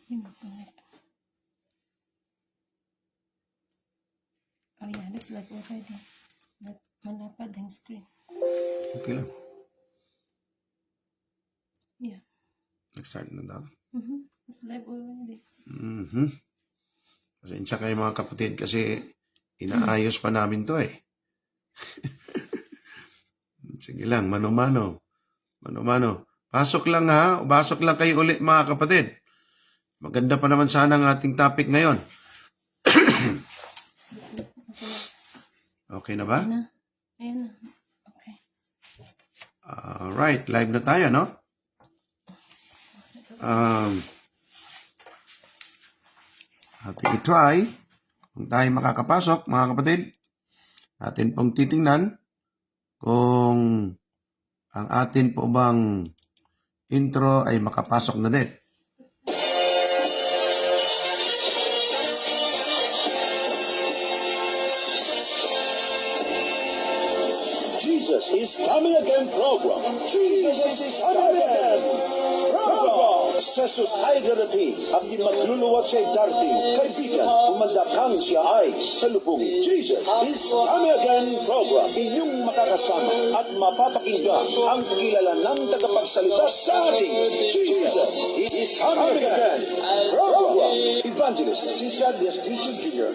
Connect. Oh yeah, that's like already. But malapad ang screen. Okay lang. Yeah. Nag-start na daw. It's live already. Pasensya kayo mga kapatid kasi inaayos pa namin to eh. Sige lang, mano-mano. Mano-mano. Pasok lang ha. Pasok lang kayo ulit mga kapatid. Maganda pa naman sana ang ating topic ngayon. Okay na ba? Ayan na. Okay. Alright, live na tayo, no? Ating i-try. Kung tayo makakapasok, mga kapatid, atin pong titingnan kung ang atin po bang intro ay makapasok na din. Jesus is coming again program. Jesus is coming again program. Jesus ay darating at di magluluwat siya'y darating. Kaibigan, umandakang siya ay salubong. Jesus is coming again program. Inyong makakasama at mapapakinggan ang kilalanang tagapagsalita sa ating Jesus is coming again program. Evangelist Cesar Diaz-Viso Jr.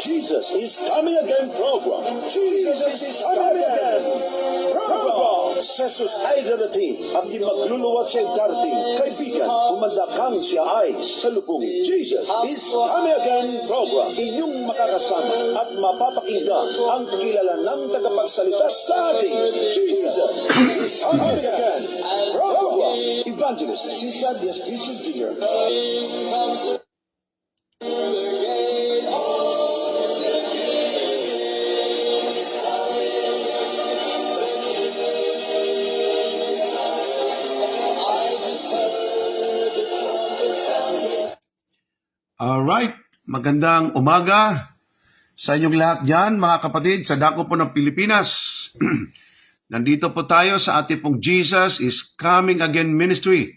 Jesus is coming again program. Jesus is coming again program. Jesus ay darating at di magluluwat siya'y darating. Kaibigan, umandakang siya ay salubong. Jesus is coming again program. Inyong makakasama at mapapakinggan ang kilalanang tagapagsalita sa ating Jesus is coming again program. Evangelist Cesar Diaz-Viso Jr. Alright, magandang umaga sa inyong lahat dyan, mga kapatid, sa dako po ng Pilipinas. Nandito po tayo sa ating pong Jesus is Coming Again Ministry.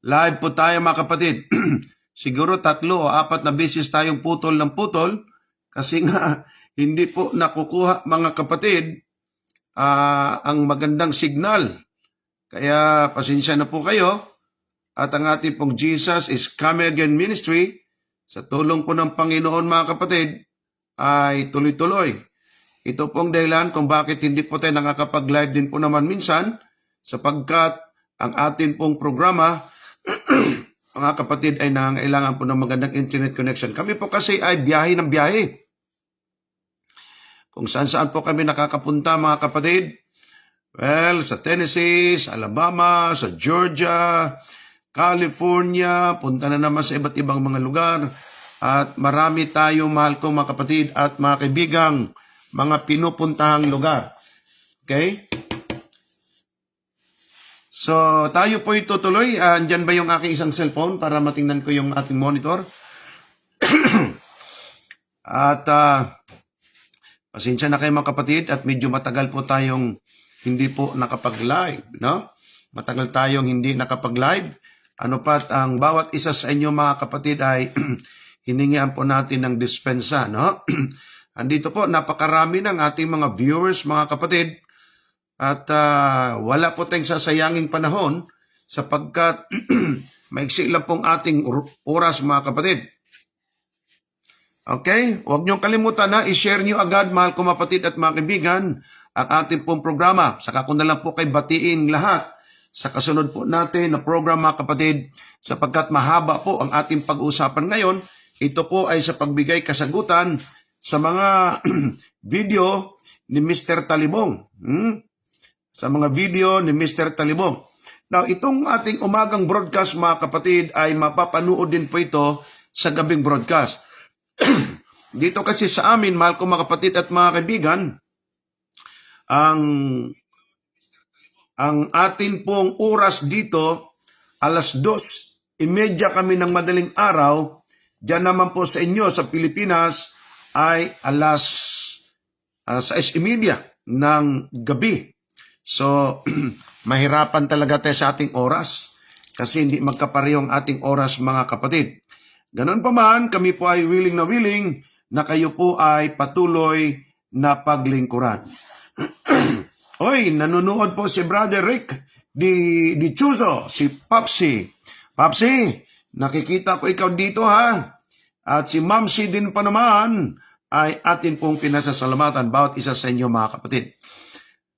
Live po tayo, mga kapatid. Siguro 3 o 4 na beses tayong putol ng putol kasi nga hindi po nakukuha, mga kapatid, ang magandang signal. Kaya pasensya na po kayo. At ang ating pong Jesus is Coming Again Ministry, sa tulong po ng Panginoon, mga kapatid, ay tuloy-tuloy. Ito pong dahilan kung bakit hindi po tayo nakakapag-live din po naman minsan, sapagkat ang atin pong programa, mga kapatid, ay nangangailangan po ng magandang internet connection. Kami po kasi ay biyahe ng biyahe. Kung saan-saan po kami nakakapunta, mga kapatid. Well, sa Tennessee, sa Alabama, sa Georgia, California, punta na naman sa iba't ibang mga lugar. At marami tayo, mahal kong mga kapatid at mga kaibigang, mga pinupuntahang lugar. Okay? So, tayo po itutuloy. Andyan ba yung aking isang cellphone para matingnan ko yung ating monitor? At pasensya na kayo, mga kapatid, at medyo matagal po tayong hindi po nakapag-live, no? Matagal tayong hindi nakapag-live. Ano pat ang bawat isa sa inyo, mga kapatid, ay hiningian po natin ng dispensa, no? Andito po, napakarami ng ating mga viewers, mga kapatid, at wala po tayong sasayanging panahon sapagkat maiksi lang pong ating oras, mga kapatid. Okay? Huwag niyong kalimutan na i-share niyo agad, mahal ko kapatid at mga kaibigan, ang ating pong programa. Saka ko na lang po kay batiin lahat sa kasunod po natin na program, mga kapatid, sapagkat mahaba po ang ating pag-uusapan ngayon. Ito po ay sa pagbigay kasagutan sa mga video ni Mr. Talibong. Sa mga video ni Mr. Talibong. Now, itong ating umagang broadcast, mga kapatid, ay mapapanood din po ito sa gabing broadcast. Dito kasi sa amin, mahal ko mga kapatid at mga kaibigan, ang atin pong oras dito, 2:30 kami ng madaling araw. Diyan naman po sa inyo, sa Pilipinas, ay alas 6:30 ng gabi. So, mahirapan talaga tayo sa ating oras kasi hindi magkapareho ang ating oras, mga kapatid. Ganun pa man, kami po ay willing na kayo po ay patuloy na paglingkuran. Oy, nanonood po si Brother Rick di Chuzo, si Papsi. Papsi, nakikita ko ikaw dito ha. At si Mamsi din pa naman ay atin pong pinasasalamatan bawat isa sa inyo, mga kapatid.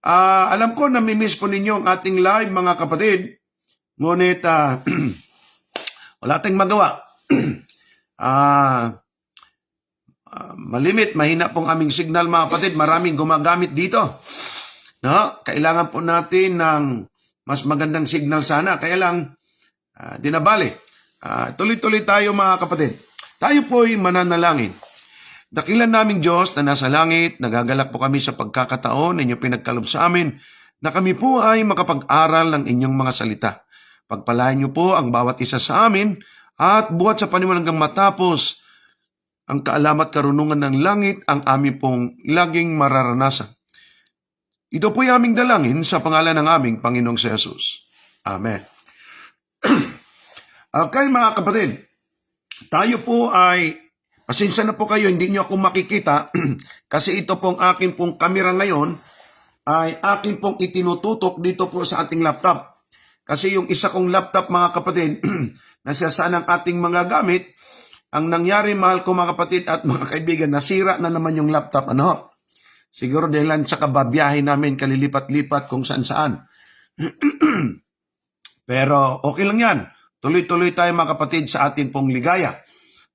Alam ko namimiss po ninyo ang ating live, mga kapatid. Ngunit wala tayong magawa. Malimit, mahina pong aming signal, mga kapatid. Maraming gumagamit dito. No? Kailangan po natin ng mas magandang signal sana. Kaya lang, di na bale. Tuloy-tuloy tayo, mga kapatid. Tayo po'y mananalangin. Dakilan naming Diyos na nasa langit, nagagalak po kami sa pagkakataon na inyong pinagkalob sa amin na kami po ay makapag-aral ng inyong mga salita. Pagpalain niyo po ang bawat isa sa amin at buhat sa paniman hanggang matapos ang kaalamat karunungan ng langit ang aming pong laging mararanasan. Ito po ay aming dalangin sa pangalan ng aming Panginoong si Jesus. Amen. Okay, mga kapatid, tayo po ay, pasensya na po kayo, hindi nyo ako makikita kasi ito pong akin pong kamera ngayon ay akin pong itinututok dito po sa ating laptop. Kasi yung isa kong laptop, mga kapatid, nasasaan ang ating mga gamit, ang nangyari, mahal ko mga kapatid at mga kaibigan, nasira na naman yung laptop. Ano? Siguro dahil sa kababiyahe namin, kalilipat-lipat kung saan-saan. Pero okay lang yan. Tuloy-tuloy tayo, mga kapatid, sa atin pong ligaya.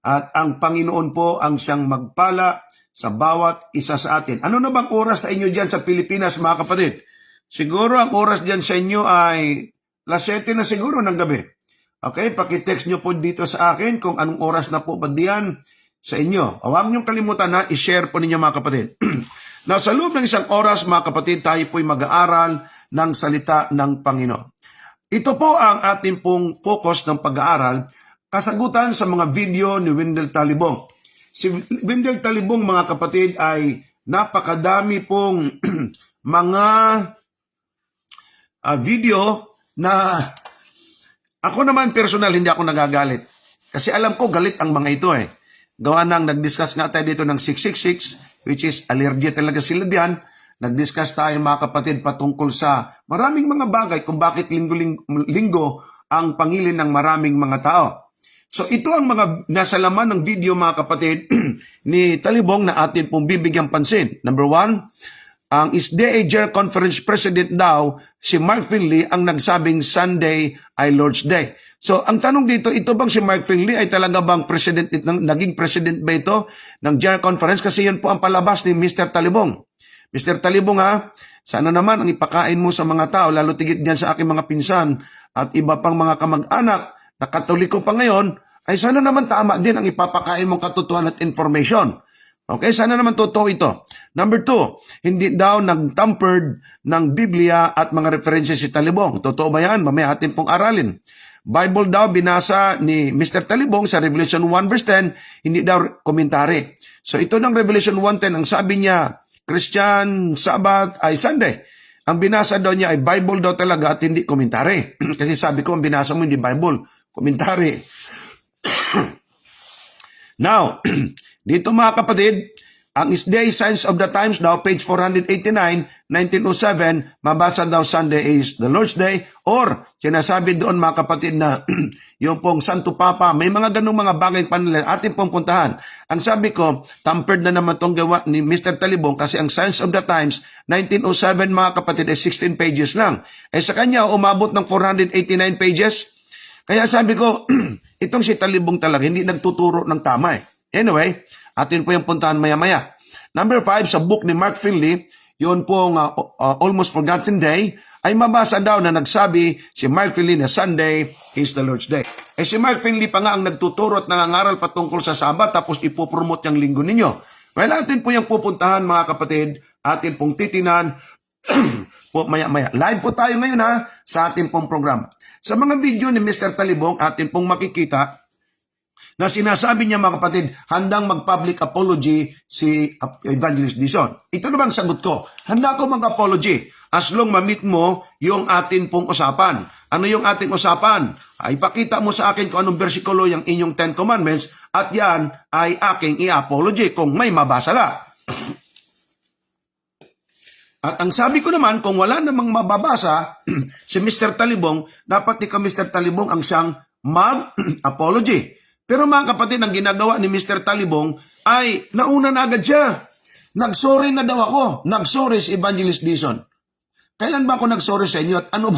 At ang Panginoon po ang siyang magpala sa bawat isa sa atin. Ano na bang oras sa inyo dyan sa Pilipinas, mga kapatid? Siguro ang oras dyan sa inyo ay alas 7 na siguro ng gabi. Okay, pakitext nyo po dito sa akin kung anong oras na po ba diyan sa inyo. Huwag niyong kalimutan na i-share po ninyo, mga kapatid. Now, sa loob ng isang oras, mga kapatid, tayo po'y mag-aaral ng salita ng Panginoon. Ito po ang ating pong focus ng pag-aaral, kasagutan sa mga video ni Wendell Talibong. Si Wendell Talibong, mga kapatid, ay napakadami pong mga video na ako naman personal, hindi ako nagagalit. Kasi alam ko galit ang mga ito eh. Gawa nang nag-discuss nga tayo dito ng 666, which is allergy talaga sila diyan. Nag-discuss tayo, mga kapatid, patungkol sa maraming mga bagay kung bakit linggo ang pangilin ng maraming mga tao. So ito ang mga nasa laman ng video, mga kapatid, ni Talibong na atin pong bibigyang pansin. Number 1, ang SDA Conference President daw, si Mark Finley, ang nagsabing Sunday ay Lord's Day. So ang tanong dito, ito bang si Mark Finley ay talaga bang president, naging president ba ito ng General Conference? Kasi yan po ang palabas ni Mr. Talibong. Mr. Talibong ha, sana naman ang ipakain mo sa mga tao, lalo tigit dyan sa aking mga pinsan at iba pang mga kamag-anak na Katoliko pa ngayon, ay sana naman tama din ang ipapakain mong katotohanan at information. Okay, sana naman totoo ito. Number 2, hindi daw nag-tampered ng Biblia at mga references si Talibong. Totoo ba yan? Mamaya atin pong aralin. Bible daw binasa ni Mr. Talibong sa Revelation 1 verse 10, hindi daw komentary. So ito ng Revelation 1:10, ang sabi niya, Christian Sabbath ay Sunday. Ang binasa daw niya ay Bible daw talaga at hindi komentary. Kasi sabi ko, ang binasa mo hindi Bible, komentary. Now, dito mga kapatid, ang SDA Signs of the Times daw, page 489, 1907, mabasa daw Sunday is the Lord's Day, or sinasabi doon, mga kapatid, na yung pong Santo Papa, may mga ganung mga bagay panila ating pong puntahan. Ang sabi ko, tampered na naman itong gawa ni Mr. Talibong kasi ang Signs of the Times, 1907, mga kapatid, ay 16 pages lang. Eh sa kanya, umabot ng 489 pages. Kaya sabi ko, itong si Talibong talaga, hindi nagtuturo ng tama eh. Anyway, atin po yung puntahan maya-maya. Number 5, sa book ni Mark Finley, yun pong Almost Forgotten Day, ay mabasa daw na nagsabi si Mark Finley na Sunday is the Lord's Day. Eh si Mark Finley pa nga ang nagtuturo at nangangaral patungkol sa Sabat tapos ipopromote yung linggo ninyo. Well, atin po yung pupuntahan, mga kapatid, atin pong titinan po maya-maya. Live po tayo ngayon ha, sa atin pong programa. Sa mga video ni Mr. Talibong, atin pong makikita na sinasabi niya mga kapatid, handang mag-public apology si Evangelist Dizon. Ito naman sagot ko, handa ako mag-apology as long ma-meet mo yung atin pong usapan. Ano yung ating usapan? Ay pakita mo sa akin kung anong bersikulo yung inyong 10 Commandments at yan ay aking i-apology kung may mabasa ka. At ang sabi ko naman, kung wala namang mababasa, si Mr. Talibong, dapat ikaw Mr. Talibong ang siyang mag-apology. Pero mga kapatid, ang ginagawa ni Mr. Talibong ay nauna na agad siya. Nagsorry na daw ako. Nagsorry si Evangelist Dizon. Kailan ba ako nagsorry sa inyo at ano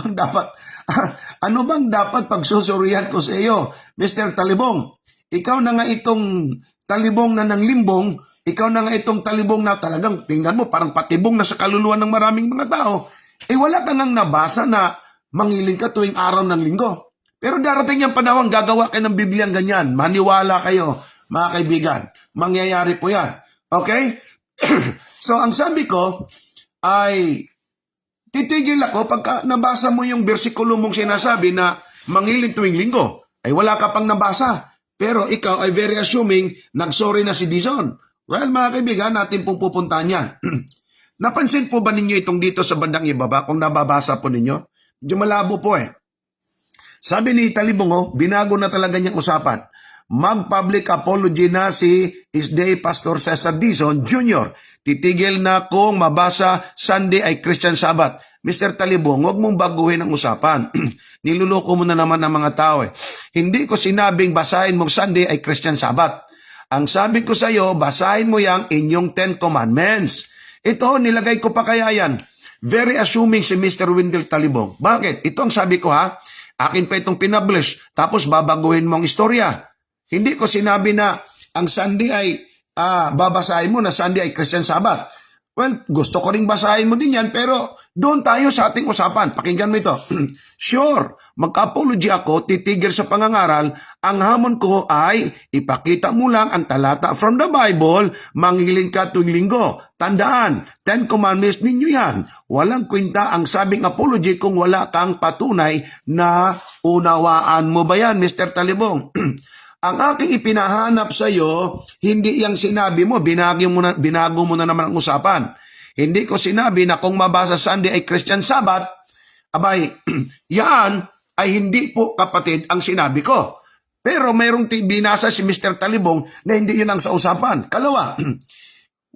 bang dapat pagsusurihan ko sa iyo, Mr. Talibong? Ikaw na nga itong talibong na nanglimbong, ikaw na nga itong talibong na talagang tingnan mo parang patibong na sa kaluluwa ng maraming mga tao. Wala ka nang nabasa na mangiling ka tuwing araw ng linggo. Pero darating yung panahon, gagawa kayo ng Biblia ganyan. Maniwala kayo, mga kaibigan. Mangyayari po yan. Okay? So, ang sabi ko ay titigil ako pagka nabasa mo yung bersikulo mong sinasabi na mangiling tuwing linggo. Ay wala ka pang nabasa. Pero ikaw ay very assuming nagsorry na si Dizon. Well, mga kaibigan, natin pong pupuntahan yan. Napansin po ba ninyo itong dito sa bandang ibaba kung nababasa po ninyo? Medyo malabo po eh. Sabi ni Talibong, binago na talaga niyang usapan. Mag-public apology na si Isday Pastor Cesar Dizon Jr. Titigil na kung mabasa Sunday ay Christian Sabbath. Mr. Talibong, huwag mong baguhin ang usapan. Niluloko mo na naman ng mga tao eh. Hindi ko sinabing basahin mong Sunday ay Christian Sabbath. Ang sabi ko sa iyo, basahin mo yang inyong 10 Commandments. Ito, nilagay ko pa kaya yan. Very assuming si Mr. Wendell Talibong. Bakit? Ito ang sabi ko ha. Akin pa itong pinablish, tapos babaguhin mo ang istorya. Hindi ko sinabi na ang Sunday ay, babasahin mo na Sunday ay Christian Sabbath. Well, gusto ko ring basahin mo din yan, pero doon tayo sa ating usapan. Pakinggan mo ito. Sure, mag-apology ako, titigil sa pangangaral. Ang hamon ko ay ipakita mo lang ang talata from the Bible, mangiling ka tuwing linggo. Tandaan, 10 Commandments ninyo yan. Walang kwenta ang sabing apology kung wala kang patunay na unawaan mo ba yan, Mr. Talibong? Ang aking ipinahanap sa iyo, hindi yung sinabi mo, binago mo na naman ang usapan. Hindi ko sinabi na kung mabasa Sunday ay Christian Sabbath, abay, yan ay hindi po kapatid ang sinabi ko. Pero mayroong binasa si Mr. Talibong na hindi yun ang sa usapan. Kalawa,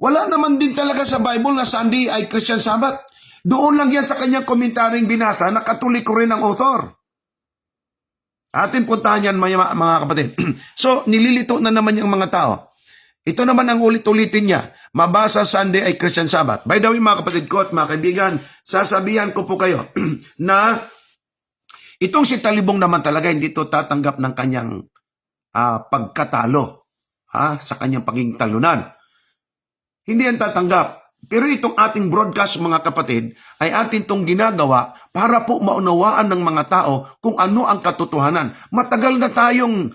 wala naman din talaga sa Bible na Sunday ay Christian Sabbath. Doon lang yan sa kanyang komentaryong binasa, nakatuloy ko rin ang author. Atin puntahan yan mga kapatid. So, nililito na naman yung mga tao. Ito naman ang ulit-ulitin niya. Mabasa Sunday ay Christian Sabbath. By the way mga kapatid ko at mga kaibigan, sasabihan ko po kayo na itong si Talibong naman talaga hindi ito tatanggap ng kanyang pagkatalo sa kanyang pagiging talunan. Hindi yan tatanggap. Pero itong ating broadcast mga kapatid ay atin itong ginagawa para po maunawaan ng mga tao kung ano ang katotohanan. Matagal na tayong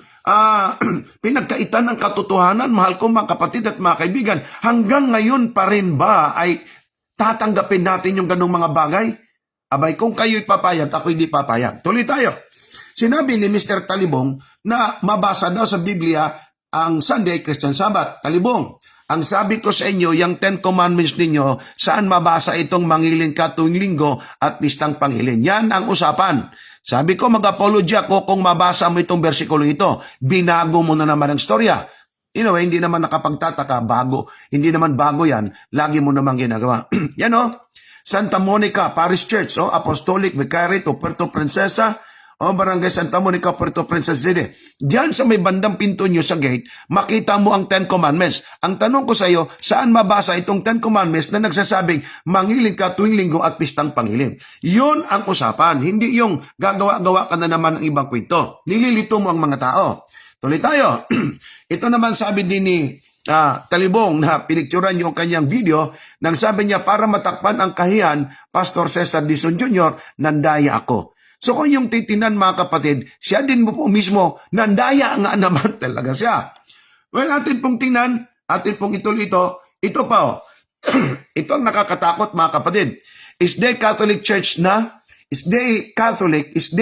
pinagkaitan ng katotohanan, mahal ko mga kapatid at mga kaibigan. Hanggang ngayon pa rin ba ay tatanggapin natin yung ganong mga bagay? Abay, kung kayo'y papayag, ako hindi papayag. Tuloy tayo. Sinabi ni Mr. Talibong na mabasa daw sa Biblia ang Sunday Christian Sabbath. Talibong, ang sabi ko sa inyo, yung 10 Commandments ninyo, saan mabasa itong mangiling ka tuwing linggo at listang pangilin? Yan ang usapan. Sabi ko, mag-apology ako kung mabasa mo itong versikulo ito. Binago mo na naman ang storya. Anyway, hindi naman nakapagtataka, bago. Hindi naman bago yan. Lagi mo naman ginagawa. Yan Santa Monica Parish Church, Apostolic Vicariate o Puerto Princesa, Barangay Santa Monica, Puerto Princesa City. Diyan sa may bandang pinto nyo sa gate, makita mo ang 10 Commandments. Ang tanong ko sa iyo, saan mabasa itong 10 Commandments na nagsasabing mangiling ka tuwing linggo at pistang pangilin? Yun ang usapan, hindi yung gagawa-gawa ka na naman ng ibang kwento. Nililito mo ang mga tao. Tuloy tayo. Ito naman sabi din ni Talibong na pinicturan yung kanyang video nang sabi niya para matakpan ang kahiyan, Pastor Cesar Dizon Jr., nandaya ako. So kung yung titinan mga kapatid, siya din mo po mismo, nandaya nga naman talaga siya. Well, atin pong tingnan, atin pong ituloy ito pa ito ang nakakatakot mga kapatid. Isday Catholic Church na, Isday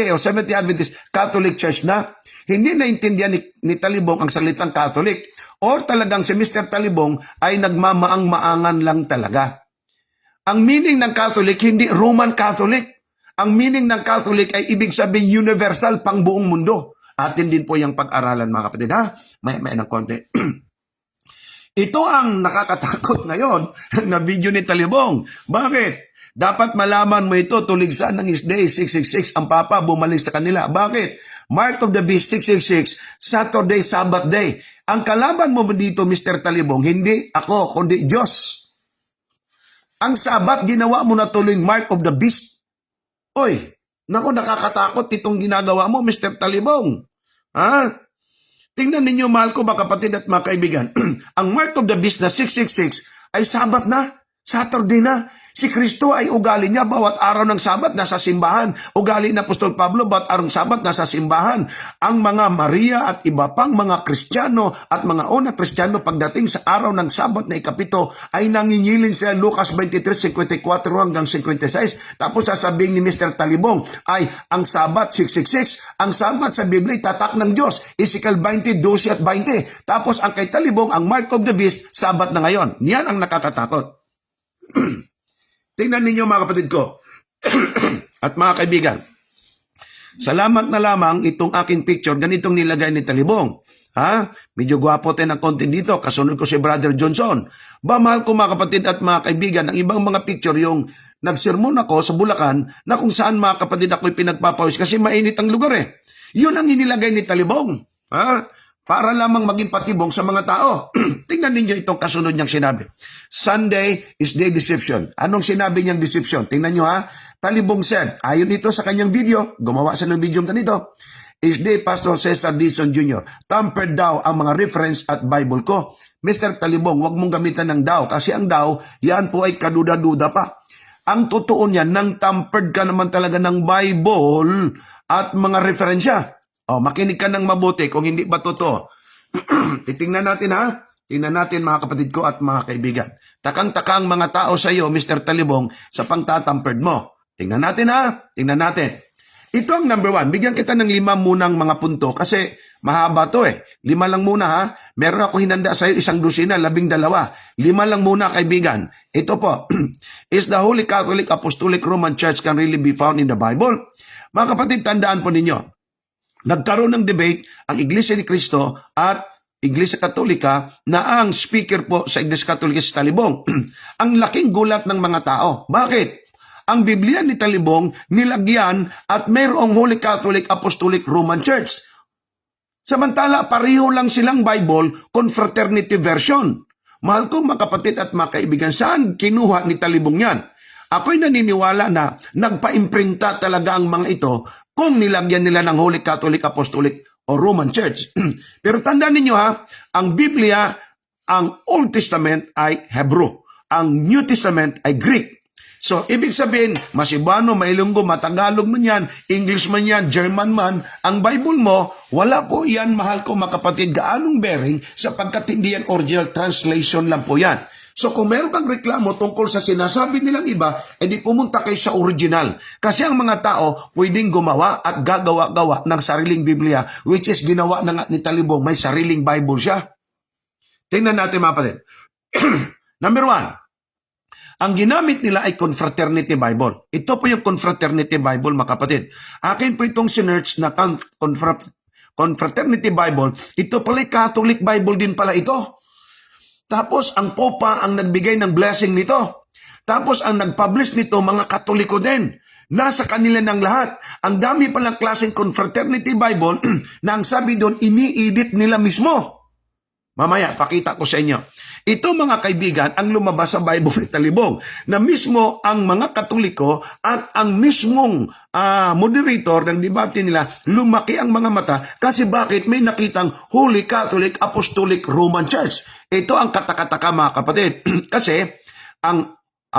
o Seventh-day Adventist Catholic Church na, hindi naintindihan ni Talibong ang salitang Catholic or talagang si Mr. Talibong ay nagmamaang-maangan lang talaga. Ang meaning ng Catholic, hindi Roman Catholic. Ang meaning ng Catholic ay ibig sabihin universal pang buong mundo. Atin din po yung pag-aralan mga kapatid ha. May ng konti. Ito ang nakakatakot ngayon na video ni Talibong. Bakit? Dapat malaman mo ito, tuligsan ng Isday 666, ang Papa bumalik sa kanila. Bakit? Mark of the Beast 666, Saturday, Sabbath day. Ang kalaban mo dito, Mr. Talibong, hindi ako, kundi Diyos. Ang Sabbath, ginawa mo na tuloy Mark of the Beast. Oy, naku, nakakatakot itong ginagawa mo, Mr. Talibong. Ha? Tingnan ninyo, mahal ko mga kapatid at mga kaibigan. Ang Mark of the Beast na 666 ay Sabbath na, Saturday na. Si Kristo ay ugali niya bawat araw ng Sabat nasa simbahan. Ugali na Apostol Pablo bawat araw ng Sabat nasa simbahan. Ang mga Maria at iba pang mga Kristiyano at mga unang Kristiyano pagdating sa araw ng Sabat na ikapito ay nangingilin sa Lucas 23:54 hanggang 56. Tapos sasabihin ni Mr. Talibong ay ang Sabat 666. Ang Sabat sa Biblia tatak ng Diyos. Ezekiel 20, 12 at 20. Tapos ang kay Talibong, ang Mark of the Beast, Sabat na ngayon. Yan ang nakakatakot. Tingnan ninyo mga kapatid ko at mga kaibigan. Salamat na lamang itong aking picture, ganitong nilagay ni Talibong. Ha? Medyo gwapo tayo ng content dito, kasunod ko si Brother Johnson. Ba, mahal ko mga kapatid at mga kaibigan, ang ibang mga picture yung nagsermon ako sa Bulacan na kung saan mga kapatid ako'y pinagpapawis kasi mainit ang lugar eh. Yun ang inilagay ni Talibong. Ha? Para lamang maging patibong sa mga tao. Tingnan ninyo itong kasunod niyang sinabi. Sunday is day deception. Anong sinabi niyang deception? Tingnan niyo ha. Talibong said, ayon ito sa kanyang video, gumawa siya ng video ganito, is day Pastor Cesar Dizon Jr. Tampered daw ang mga reference at Bible ko. Mr. Talibong, wag mong gamitan ng daw kasi ang daw, yan po ay kaduda-duda pa. Ang totoo niyan, nang tampered ka naman talaga ng Bible at mga referensya. O, makinig ka ng mabuti kung hindi ba totoo. Titingnan natin ha. Tingnan natin mga kapatid ko at mga kaibigan. Takang-takang mga tao sa iyo, Mr. Talibong, sa pangtatampered mo. Tingnan natin ha. Tingnan natin. Ito ang number 1. Bigyan kita ng 5 munang mga punto kasi mahaba to eh. 5 lang muna ha. Meron ako hinanda sa iyo 1 dosina, 12. 5 lang muna kaibigan. Ito po. Is the Holy Catholic Apostolic Roman Church can really be found in the Bible? Mga kapatid, tandaan po ninyo. Nagkaroon ng debate ang Iglesia ni Cristo at Iglesia Katolika na ang speaker po sa Iglesia Katolika si Talibong. Ang laking gulat ng mga tao. Bakit? Ang Biblia ni Talibong nilagyan at mayroong Holy Catholic Apostolic Roman Church. Samantala, pareho lang silang Bible, confraternity version. Mahal ko mga kapatid at mga kaibigan, saan kinuha ni Talibong yan? Ako'y naniniwala na nagpa-imprinta talaga ang mga ito kung nilagyan nila ng Holy Catholic Apostolic o Roman Church. Pero tandaan ninyo ha, ang Biblia, ang Old Testament ay Hebrew. Ang New Testament ay Greek. So, ibig sabihin, Masibano, Mailunggo, Matagalog man yan, English man yan, German man, ang Bible mo, wala po yan, mahal ko mga kapatid, gaanong bearing sapagkat hindi yan original translation lang po yan. So kung meron kang reklamo tungkol sa sinasabi nilang iba, edi pumunta kayo sa original. Kasi ang mga tao pwedeng gumawa at gagawa-gawa ng sariling Biblia, which is ginawa na nga ni Talibong, may sariling Bible siya. Tingnan natin mga kapatid. Number 1, ang ginamit nila ay Confraternity Bible. Ito po yung Confraternity Bible mga kapatid. Akin po itong sinerch na Confraternity Bible. Ito pala Catholic Bible din pala ito. Tapos ang Popa ang nagbigay ng blessing nito. Tapos ang nag-publish nito mga Katoliko din. Nasa kanila ng lahat. Ang dami palang klaseng Confraternity Bible na ang sabi doon, ini-edit nila mismo. Mamaya, pakita ko sa inyo. Ito mga kaibigan, ang lumabas sa Bible ni Talibong, na mismo ang mga Katoliko at ang mismong moderator ng debate nila, lumaki ang mga mata kasi bakit may nakitang Holy Catholic Apostolic Roman Church. Ito ang katakataka mga kapatid. Kasi ang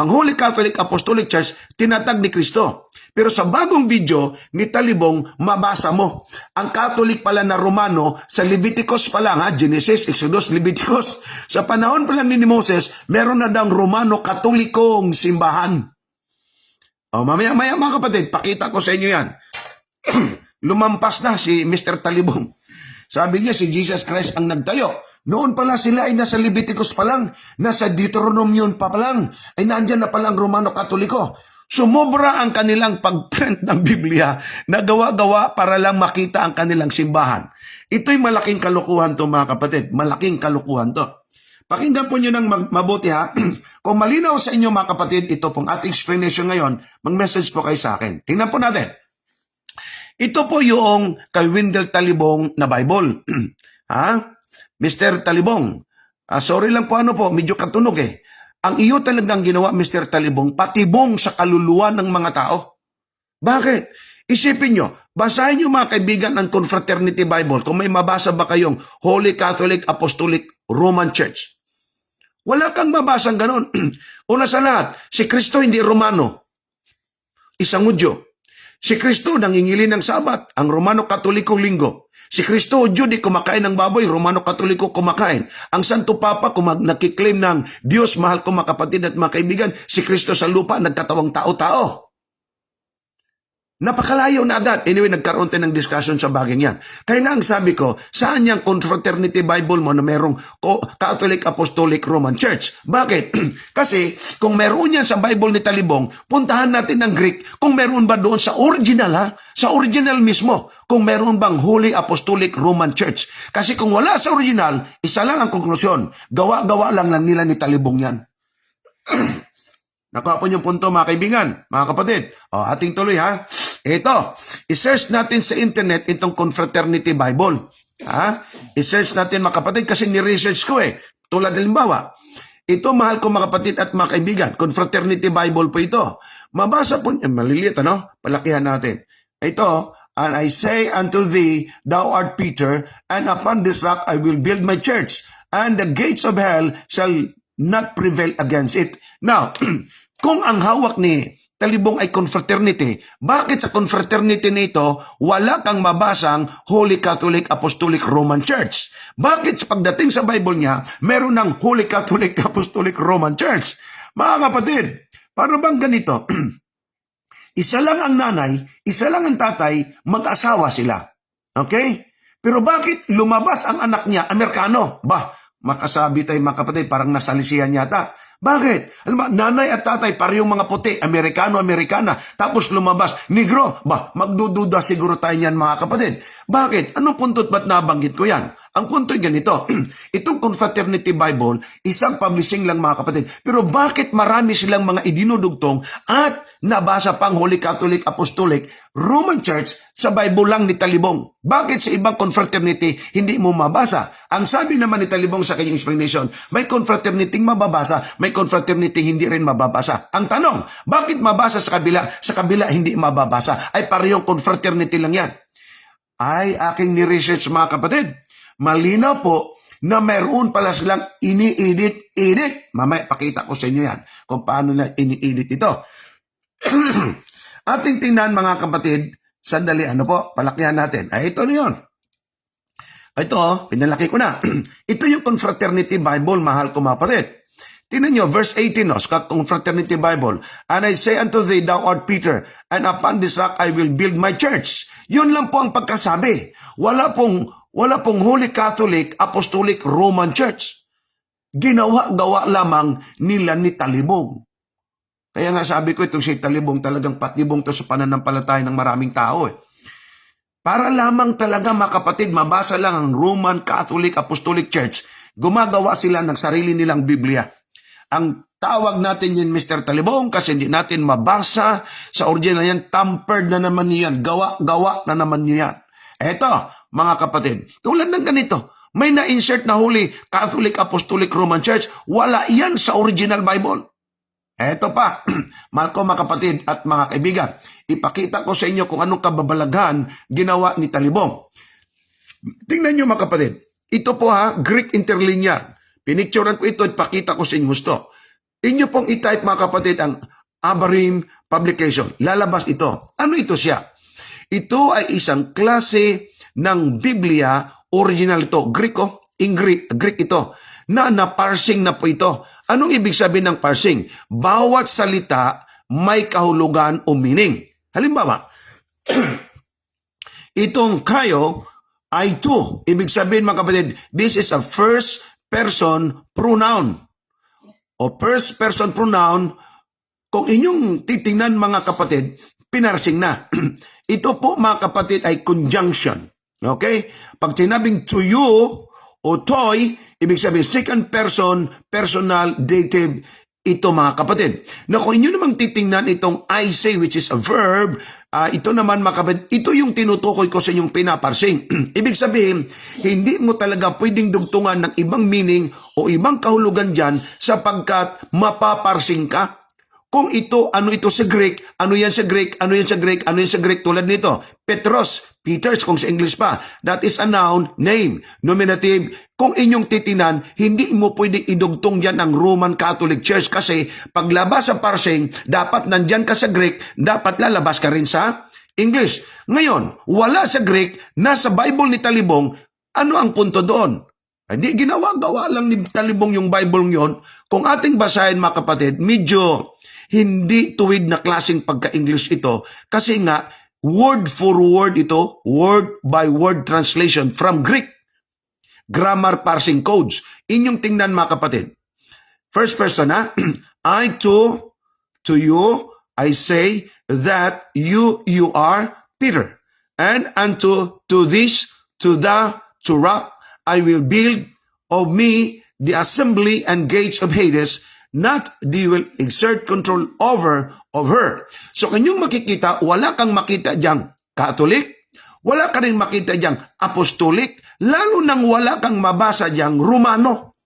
Holy Catholic Apostolic Church, tinatag ni Kristo. Pero sa bagong video ni Talibong, mabasa mo. Ang Catholic pala na Romano, sa Leviticus pa lang, Genesis, Exodus, Leviticus. Sa panahon pa lang ni Moses, meron na daw Romano Katolikong simbahan. O, mamaya mga kapatid, pakita ko sa inyo yan. Lumampas na si Mr. Talibong. Sabi niya, si Jesus Christ ang nagtayo. Noon pala sila ay nasa Leviticus pa lang, nasa Deuteronomium pa lang, ay nandyan na pala ang Romano Katoliko. Sumobra ang kanilang pag-print ng Biblia na gawa-gawa para lang makita ang kanilang simbahan. Ito'y malaking kalukuhan to mga kapatid. Malaking kalukuhan to. Pakinggan po nyo ng mabuti ha. Kung malinaw sa inyo mga kapatid, ito pong ating explanation ngayon, mag-message po kayo sa akin. Tingnan po natin. Ito po yung kay Wendell Talibong na Bible. Ha? Mr. Talibong, sorry lang po medyo katunog eh. Ang iyo talagang ginawa, Mr. Talibong, patibong sa kaluluwa ng mga tao. Bakit? Isipin nyo, basahin nyo mga kaibigan ng Confraternity Bible kung may mabasa ba kayong Holy Catholic Apostolic Roman Church. Wala kang mabasang ganon. Una sa lahat, si Kristo hindi Romano. Isang Hudyo. Si Kristo nangingili ng Sabat, ang Romano Katoliko linggo. Si Kristo Hudyo di kumakain ng baboy, Romano Katoliko kumakain. Ang Santo Papa nakiklaim ng Diyos, mahal ko mga kapatid at mga kaibigan, si Kristo sa lupa nagkatawang tao-tao. Napakalayo na agad. Anyway, nagkaroon tayo ng discussion sa bagay yan. Kaya nga ang sabi ko, saan yung Confraternity Bible mo na merong Catholic Apostolic Roman Church? Bakit? Kasi kung meron yan sa Bible ni Talibong, puntahan natin ng Greek kung meron ba doon sa original ha? Sa original mismo, kung meron bang Holy Apostolic Roman Church. Kasi kung wala sa original, isa lang ang konklusyon. Gawa-gawa lang nila ni Talibong yan. Nakuha po yung punto mga kaibigan, mga kapatid. Ating tuloy ha. Ito, isearch natin sa internet itong Confraternity Bible. I-search natin mga kapatid kasi ni-research ko eh. Tulad halimbawa, ito mahal ko mga kapatid at mga kaibigan, Confraternity Bible po ito. Mabasa po niya, maliliit palakihan natin. Ito, and I say unto thee, thou art Peter, and upon this rock I will build my church, and the gates of hell shall not prevail against it. Now, kung ang hawak ni Talibong ay confraternity, bakit sa confraternity nito wala kang mabasang Holy Catholic Apostolic Roman Church? Bakit sa pagdating sa Bible niya, meron ng Holy Catholic Apostolic Roman Church? Mga kapatid, para bang ganito? Isa lang ang nanay, isa lang ang tatay, mag-asawa sila. Okay? Pero bakit lumabas ang anak niya, Amerikano? Makasabi tayo mga kapatid, parang nasalisihan yata. Bakit? Alam mo, nanay at tatay, parehong mga puti, Amerikano, Amerikana. Tapos lumabas, Negro. Magdududa siguro tayo niyan mga kapatid. Bakit? Anong punto't ba't nabanggit ko yan? Ang punto'y ganito. Itong Confraternity Bible, isang publishing lang mga kapatid. Pero bakit marami silang mga idinudugtong at nabasa pang Holy Catholic Apostolic Roman Church sa Bible lang ni Talibong? Bakit sa ibang confraternity hindi mo mabasa? Ang sabi naman ni Talibong sa kanyang explanation, may confraternity mababasa, may confraternity hindi rin mababasa. Ang tanong, bakit mabasa sa kabila hindi mababasa? Ay parehong confraternity lang yan. Ay aking ni-research mga kapatid. Malinaw po na meron pala silang ini-edit. Mamaya pakita ko sa inyo yan kung paano na ini-edit ito. Ating tingnan mga kapatid, sandali palakihan natin. Ito na yun. Ito, pinalaki ko na. Ito yung Confraternity Bible, mahal ko mga kapatid. Tingnan nyo, verse 18, sa Confraternity Bible. And I say unto thee, thou art Peter, and upon this rock I will build my church. Yun lang po ang pagkasabi. Wala pong Holy Catholic Apostolic Roman Church. Ginawa-gawa lamang nila ni Talibong. Kaya nga sabi ko itong si Talibong talagang patibong to sa pananampalataya ng maraming tao. Para lamang talaga mga kapatid, mabasa lang ang Roman Catholic Apostolic Church. Gumagawa sila ng sarili nilang Biblia. Ang tawag natin yun, Mr. Talibong, kasi hindi natin mabasa sa original yan. Tampered na naman yan. Gawa na naman yan. Eto, mga kapatid, tulad ng ganito, may na-insert na Holy Catholic Apostolic Roman Church, wala yan sa original Bible. Eto pa, mahal ko mga kapatid at mga kaibigan, ipakita ko sa inyo kung anong kababalaghan ginawa ni Talibong. Tingnan nyo mga kapatid, ito po Greek interlinear. Pinicturean ko ito at pakita ko sa inyo gusto. Inyo pong i-type mga kapatid ang Abarim Publication. Lalabas ito. Ano ito siya? Ito ay isang klase ng Biblia, original ito. Greek ito. Na parsing na po ito. Anong ibig sabihin ng parsing? Bawat salita may kahulugan o meaning. Halimbawa, itong kayo, I too. Ibig sabihin mga kapatid, this is a first person pronoun. O first person pronoun, kung inyong titingnan mga kapatid, pinarsing na. Ito po mga kapatid ay conjunction. Okay? Pag sinabing to you o toy, ibig sabihin second person, personal, dative, ito mga kapatid. Na kung inyo namang titingnan itong I say which is a verb, ito naman mga kapatid, ito yung tinutukoy ko sa inyong pinaparsing. Ibig sabihin, hindi mo talaga pwedeng dugtungan ng ibang meaning o ibang kahulugan dyan sapagkat mapaparsing ka. Kung ito, ano ito sa Greek, ano yan sa Greek, ano yan sa Greek, ano yan sa Greek, tulad nito. Petros, Peters kung sa English pa. That is a noun, name, nominative. Kung inyong titinan, hindi mo pwedeng idugtong dyan ang Roman Catholic Church kasi paglabas sa parsing, dapat nandyan ka sa Greek, dapat lalabas ka rin sa English. Ngayon, wala sa Greek, nasa Bible ni Talibong, ano ang punto doon? Hindi, ginawa-gawa lang ni Talibong yung Bible yon. Kung ating basahin mga kapatid, medyo hindi tuwid na klaseng pagka-English ito kasi nga word for word ito, word by word translation from Greek. Grammar parsing codes. Inyong tingnan mga kapatid. First person I to you, I say that you are Peter. And unto to this, to rock, I will build of me the assembly and gates of Hades, not they will exert control over of her. So kanyang makikita, wala kang makita diyang Catholic, wala ka rin makita diyang Apostolic, lalo nang wala kang mabasa diyang Romano.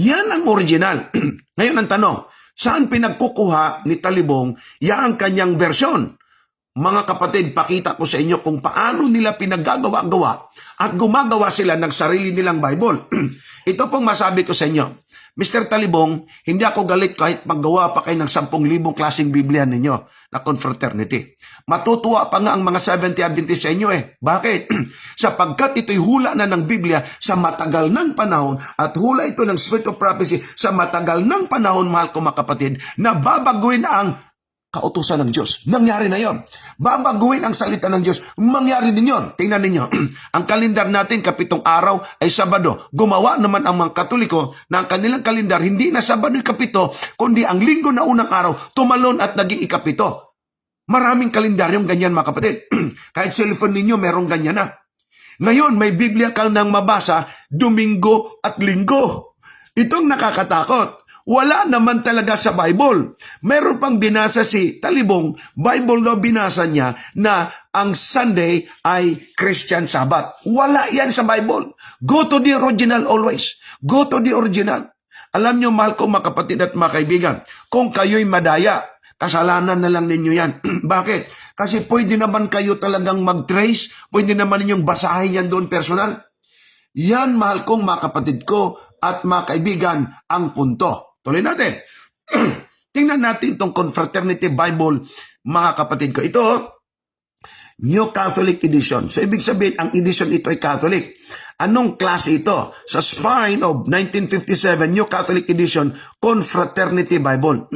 Yan ang original. Ngayon ang tanong, saan pinagkukuha ni Talibong yan ang kanyang versyon? Mga kapatid, pakita ko sa inyo kung paano nila pinaggagawa-gawa at gumagawa sila ng sarili nilang Bible. Ito pong masabi ko sa inyo. Mr. Talibong, hindi ako galit kahit maggawa pa kayo ng 10,000 klaseng Biblia ninyo na confraternity. Matutuwa pa nga ang mga 70 Adventist sa inyo Bakit? Sapagkat ito'y hula na ng Biblia sa matagal ng panahon at hula ito ng Spirit of Prophecy sa matagal ng panahon, mahal ko mga kapatid, na babaguhin ang kautusan ng Diyos. Nangyari na yon. Babaguhin ang salita ng Diyos. Mangyari din yon. Tingnan ninyo. Ang kalendar natin, 7 araw ay Sabado. Gumawa naman ang mga Katoliko na ang kanilang kalendar hindi na Sabado 7, kundi ang linggo na unang araw, tumalon at naging 7. Maraming kalendaryong ganyan mga kapatid. Kahit cellphone ninyo, merong ganyan na. Ngayon, may Biblia kang nang mabasa, Domingo at Linggo. Itong nakakatakot. Wala naman talaga sa Bible. Meron pang binasa si Talibong, Bible na binasa niya na ang Sunday ay Christian Sabbath. Wala yan sa Bible. Go to the original always. Go to the original. Alam niyo, mahal ko mga kapatid at mga kaibigan, kung kayo'y madaya, kasalanan na lang ninyo yan. Bakit? Kasi pwede naman kayo talagang mag-trace, pwede naman ninyong basahin yan doon personal. Yan, mahal kong mga kapatid ko at mga kaibigan, ang punto. Tuloy natin. Tingnan natin itong Confraternity Bible, mga kapatid ko. Ito, New Catholic Edition. So, ibig sabihin, ang edition ito ay Catholic. Anong klase ito? Sa spine of 1957, New Catholic Edition, Confraternity Bible.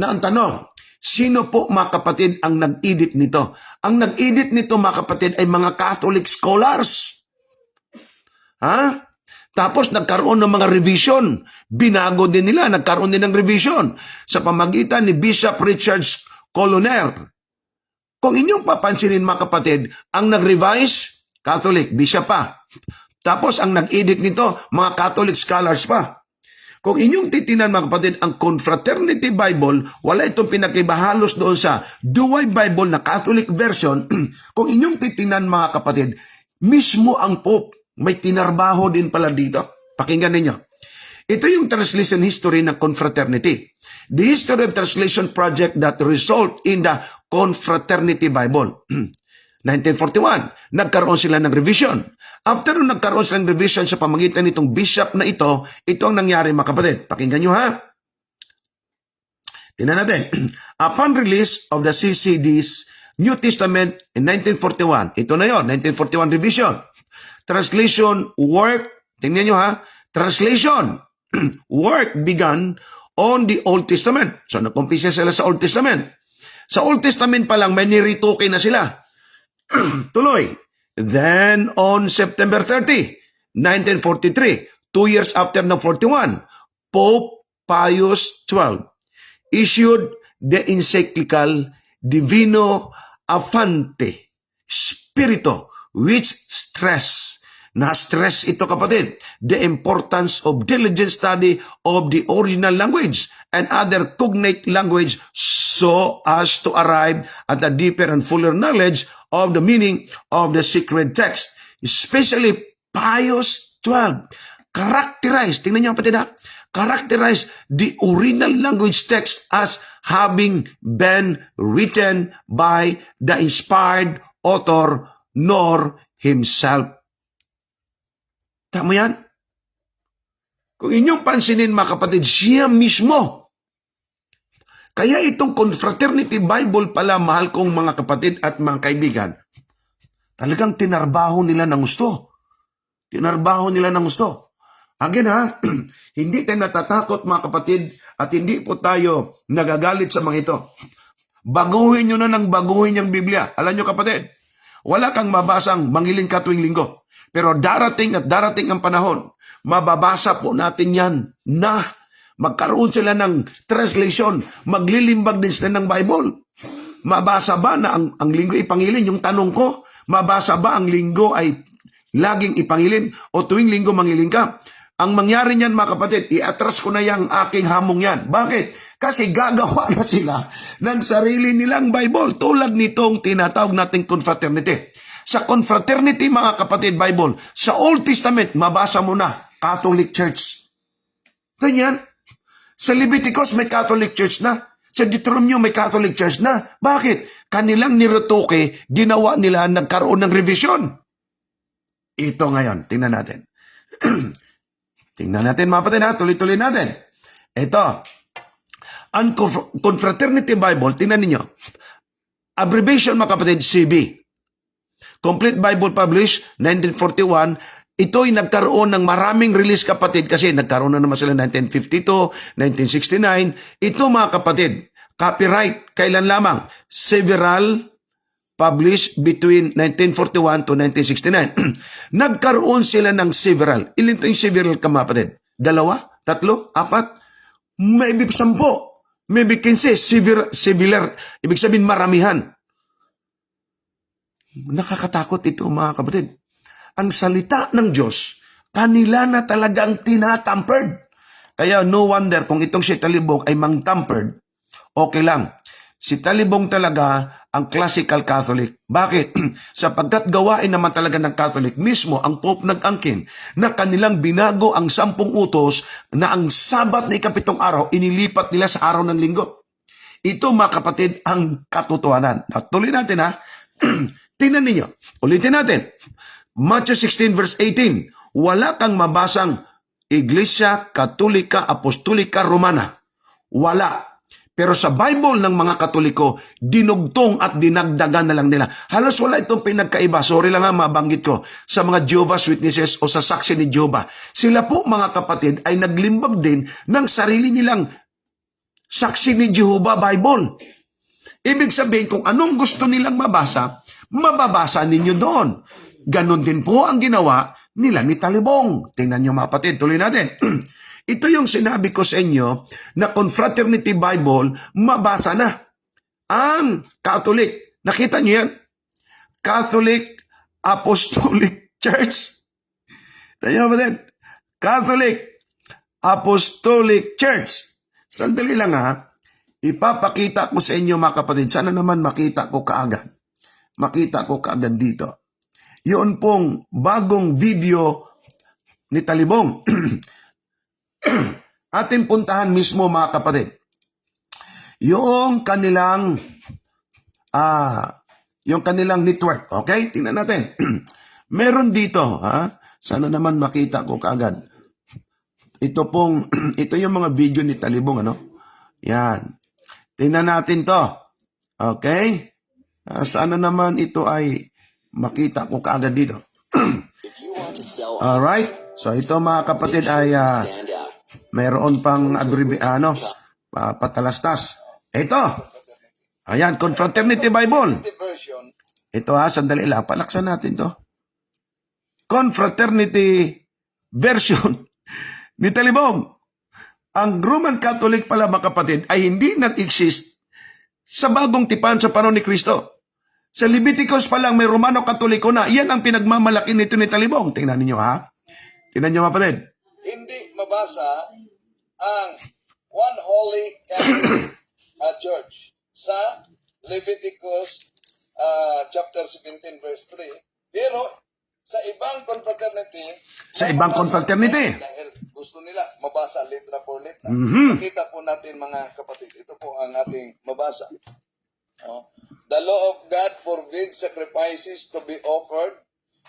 Na ang tanong, sino po mga kapatid ang nag-edit nito? Ang nag-edit nito mga kapatid ay mga Catholic scholars. Tapos nagkaroon ng mga revision. Binago din nila, nagkaroon din ng revision sa pamagitan ni Bishop Richard Coloner. Kung inyong papansinin mga kapatid, ang nag-revise, Catholic, Bishop pa. Tapos ang nag-edit nito, mga Catholic scholars pa. Kung inyong titinan mga kapatid, ang Confraternity Bible, wala itong pinakibahalos doon sa Douay Bible na Catholic version. Kung inyong titinan mga kapatid, mismo ang Pope, may tinarbaho din pala dito. Pakinggan ninyo. Ito yung translation history ng Confraternity. The history of translation project that result in the Confraternity Bible. 1941, nagkaroon sila ng revision. After nung nagkaroon sila ng revision sa pamagitan nitong bishop na ito ang nangyari mga kapatid. Pakinggan nyo Tingnan natin. Upon release of the CCD's New Testament in 1941, ito na yon, 1941 revision. Translation work, tingnan nyo translation work began on the Old Testament. So, nag-umpisa sila sa Old Testament. Sa Old Testament pa lang, may nirituke na sila. Tuloy. Then, on September 30, 1943, 2 years after ng 41, Pope Pius XII issued the encyclical Divino Affante Spirito, which na-stress ito kapatid, the importance of diligent study of the original language and other cognate language so as to arrive at a deeper and fuller knowledge of the meaning of the sacred text. Especially Pius XII characterized, tingnan niyo kapatid ha, characterized the original language text as having been written by the inspired author nor himself. Tama yan? Kung inyong pansinin mga kapatid, siya mismo. Kaya itong Confraternity Bible pala, mahal kong mga kapatid at mga kaibigan, talagang tinarbaho nila ng gusto. Tinarbaho nila ng gusto. Again ha, hindi tayo natatakot mga kapatid at hindi po tayo nagagalit sa mga ito. Baguhin nyo na ng baguhin yung Biblia. Alam nyo kapatid, wala kang mabasang mangilin ka tuwing linggo. Pero darating at darating ang panahon, mababasa po natin yan na magkaroon sila ng translation, maglilimbag din sila ng Bible. Mabasa ba na ang linggo ipangilin? Yung tanong ko, mabasa ba ang linggo ay laging ipangilin o tuwing linggo mangilin ka? Ang mangyari niyan mga kapatid, i-atras ko na yung aking hamong yan. Bakit? Kasi gagawa na sila ng sarili nilang Bible tulad nitong tinatawag nating confraternity. Sa confraternity mga kapatid Bible, sa Old Testament, mabasa mo na Catholic Church. Ganyan. Sa Leviticus may Catholic Church na. Sa Deuteronomy may Catholic Church na. Bakit? Kanilang nirotoke, ginawa nila, nagkaroon ng revision. Ito ngayon, tingnan natin. Tingnan natin mga kapatid ha, tuloy-tuloy natin. Ito, ang Confraternity Bible, tingnan ninyo. Abbreviation mga kapatid, CB. Complete Bible published, 1941. Ito'y nagkaroon ng maraming release kapatid kasi nagkaroon na naman sila 1952, 1969. Ito mga kapatid, copyright, kailan lamang? Several published between 1941 to 1969. Nagkaroon sila ng several. Ilan ito yung several ka mga kapatid? 2, 3, 4, maybe 10, maybe 15, several. Ibig sabihin maramihan. Nakakatakot ito mga kapatid. Ang salita ng Diyos, kanila na talagang tinatampered. Kaya no wonder kung itong si Talibong ay mang-tampered, okay lang. Si Talibong talaga ang classical Catholic. Bakit? Sapagkat gawain naman talaga ng Catholic, mismo ang Pope nag-angkin na kanilang binago ang 10 utos na ang Sabat na 7 araw, inilipat nila sa araw ng linggo. Ito mga kapatid ang katotohanan. Tuloy natin ha. Tingnan ninyo. Ulitin natin. Matthew 16 verse 18. Wala kang mabasang Iglesia Katolika Apostolika Romana. Wala. Pero sa Bible ng mga Katoliko, dinugtong at dinagdagan na lang nila. Halos wala itong pinagkaiba. Sorry lang nga mabanggit ko. Sa mga Jehovah's Witnesses o sa saksi ni Jehovah. Sila po mga kapatid ay naglimbag din ng sarili nilang saksi ni Jehovah Bible. Ibig sabihin kung anong gusto nilang mabasa, mababasa ninyo doon. Ganon din po ang ginawa nila ni Talibong. Tingnan nyo mga kapatid, tuloy natin. Ito yung sinabi ko sa inyo na Confraternity Bible, mabasa na. Ang Catholic, nakita nyo yan? Catholic Apostolic Church. Tayo ba din? Catholic Apostolic Church. Sandali lang ha. Ipapakita ko sa inyo mga kapatid. Sana naman makita ko kaagad. Makita ko kaagad dito. Yun pong bagong video ni Talibong. Ating puntahan mismo mga kapatid. Yung kanilang network. Okay? Tingnan natin. Meron dito. Ha? Sana naman makita ko kaagad. Ito yung mga video ni Talibong. Ano? Yan. Tingnan natin to. Okay? Sana naman ito ay makita ko kaagad dito. Alright. So ito mga kapatid ay mayroon pang patalastas. Ito. Ayan, Confraternity Bible. Ito sandali lang. Palaksan natin to. confraternity version ni Talibong. Ang Roman Catholic pala, mga kapatid, ay hindi nag-exist sa bagong tipan sa panahon ni Kristo. Sa Leviticus pa lang may Romano Katoliko na. Yan ang pinagmamalaki nito ni Talibong. Tingnan ninyo, ha? Tingnan nyo, mga kapatid. Hindi mabasa ang One Holy Catholic Church sa Leviticus chapter 17 verse 3. Pero sa ibang confraternity, dahil gusto nila mabasa letra por letra. Nakita po natin, mga kapatid, ito po ang ating mabasa. No? The law of God forbids sacrifices to be offered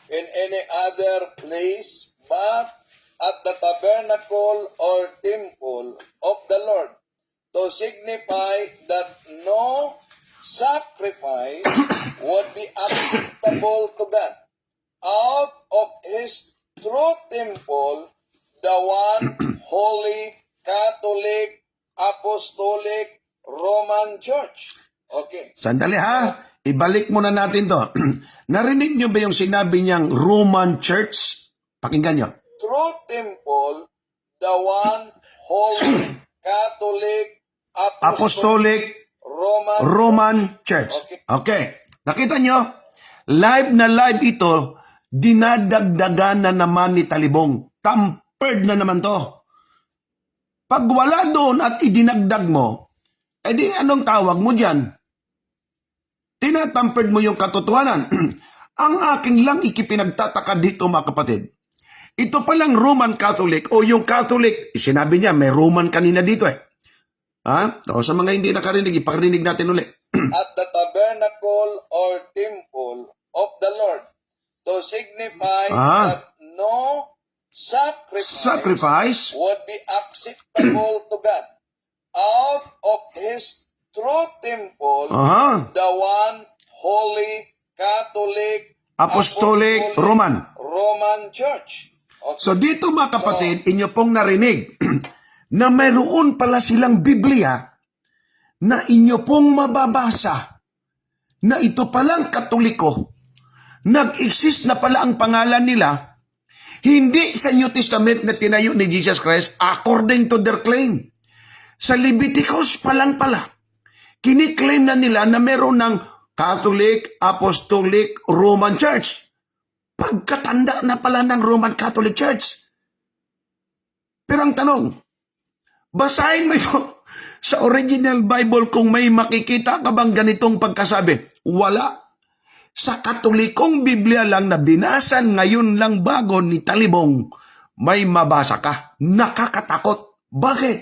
in any other place but at the tabernacle or temple of the Lord, to signify that no sacrifice would be acceptable to God out of His true temple, the one holy Catholic Apostolic Roman Church. Okay. Sandali, ha? Ibalik muna natin to. Narinig nyo ba yung sinabi niyang Roman Church? Pakinggan nyo. True temple, the one holy Catholic Apostolic Roman Church. Okay. Nakita nyo? Live na live ito, dinadagdagan na naman ni Talibong. Tampered na naman to. Pag wala doon at idinagdag mo, edi anong tawag mo dyan? Tinatampered mo yung katotohanan. Ang aking lang ikipinagtataka dito, mga kapatid, ito palang Roman Catholic o yung Catholic, sinabi niya may Roman kanina dito eh. Ha? O, sa mga hindi nakarinig, ipakarinig natin ulit. at the tabernacle or temple of the Lord, to signify that no sacrifice would be acceptable to God out of His true temple, the one holy Catholic Apostolic Roman Church. Okay. So dito, mga kapatid, inyo pong narinig na mayroon pala silang Biblia na inyo pong mababasa na ito palang Katoliko. Nag-exist na pala ang pangalan nila, hindi sa New Testament na tinayo ni Jesus Christ according to their claim. Sa Leviticus pa lang pala, kiniklaim na nila na meron ng Catholic Apostolic Roman Church. Pagkatanda na pala ng Roman Catholic Church. Pero ang tanong, basahin mo ito sa original Bible kung may makikita ka bang ganitong pagkasabi. Wala. Sa Katolikong Biblia lang na binasan ngayon lang bago ni Talibong, may mabasa ka. Nakakatakot. Bakit?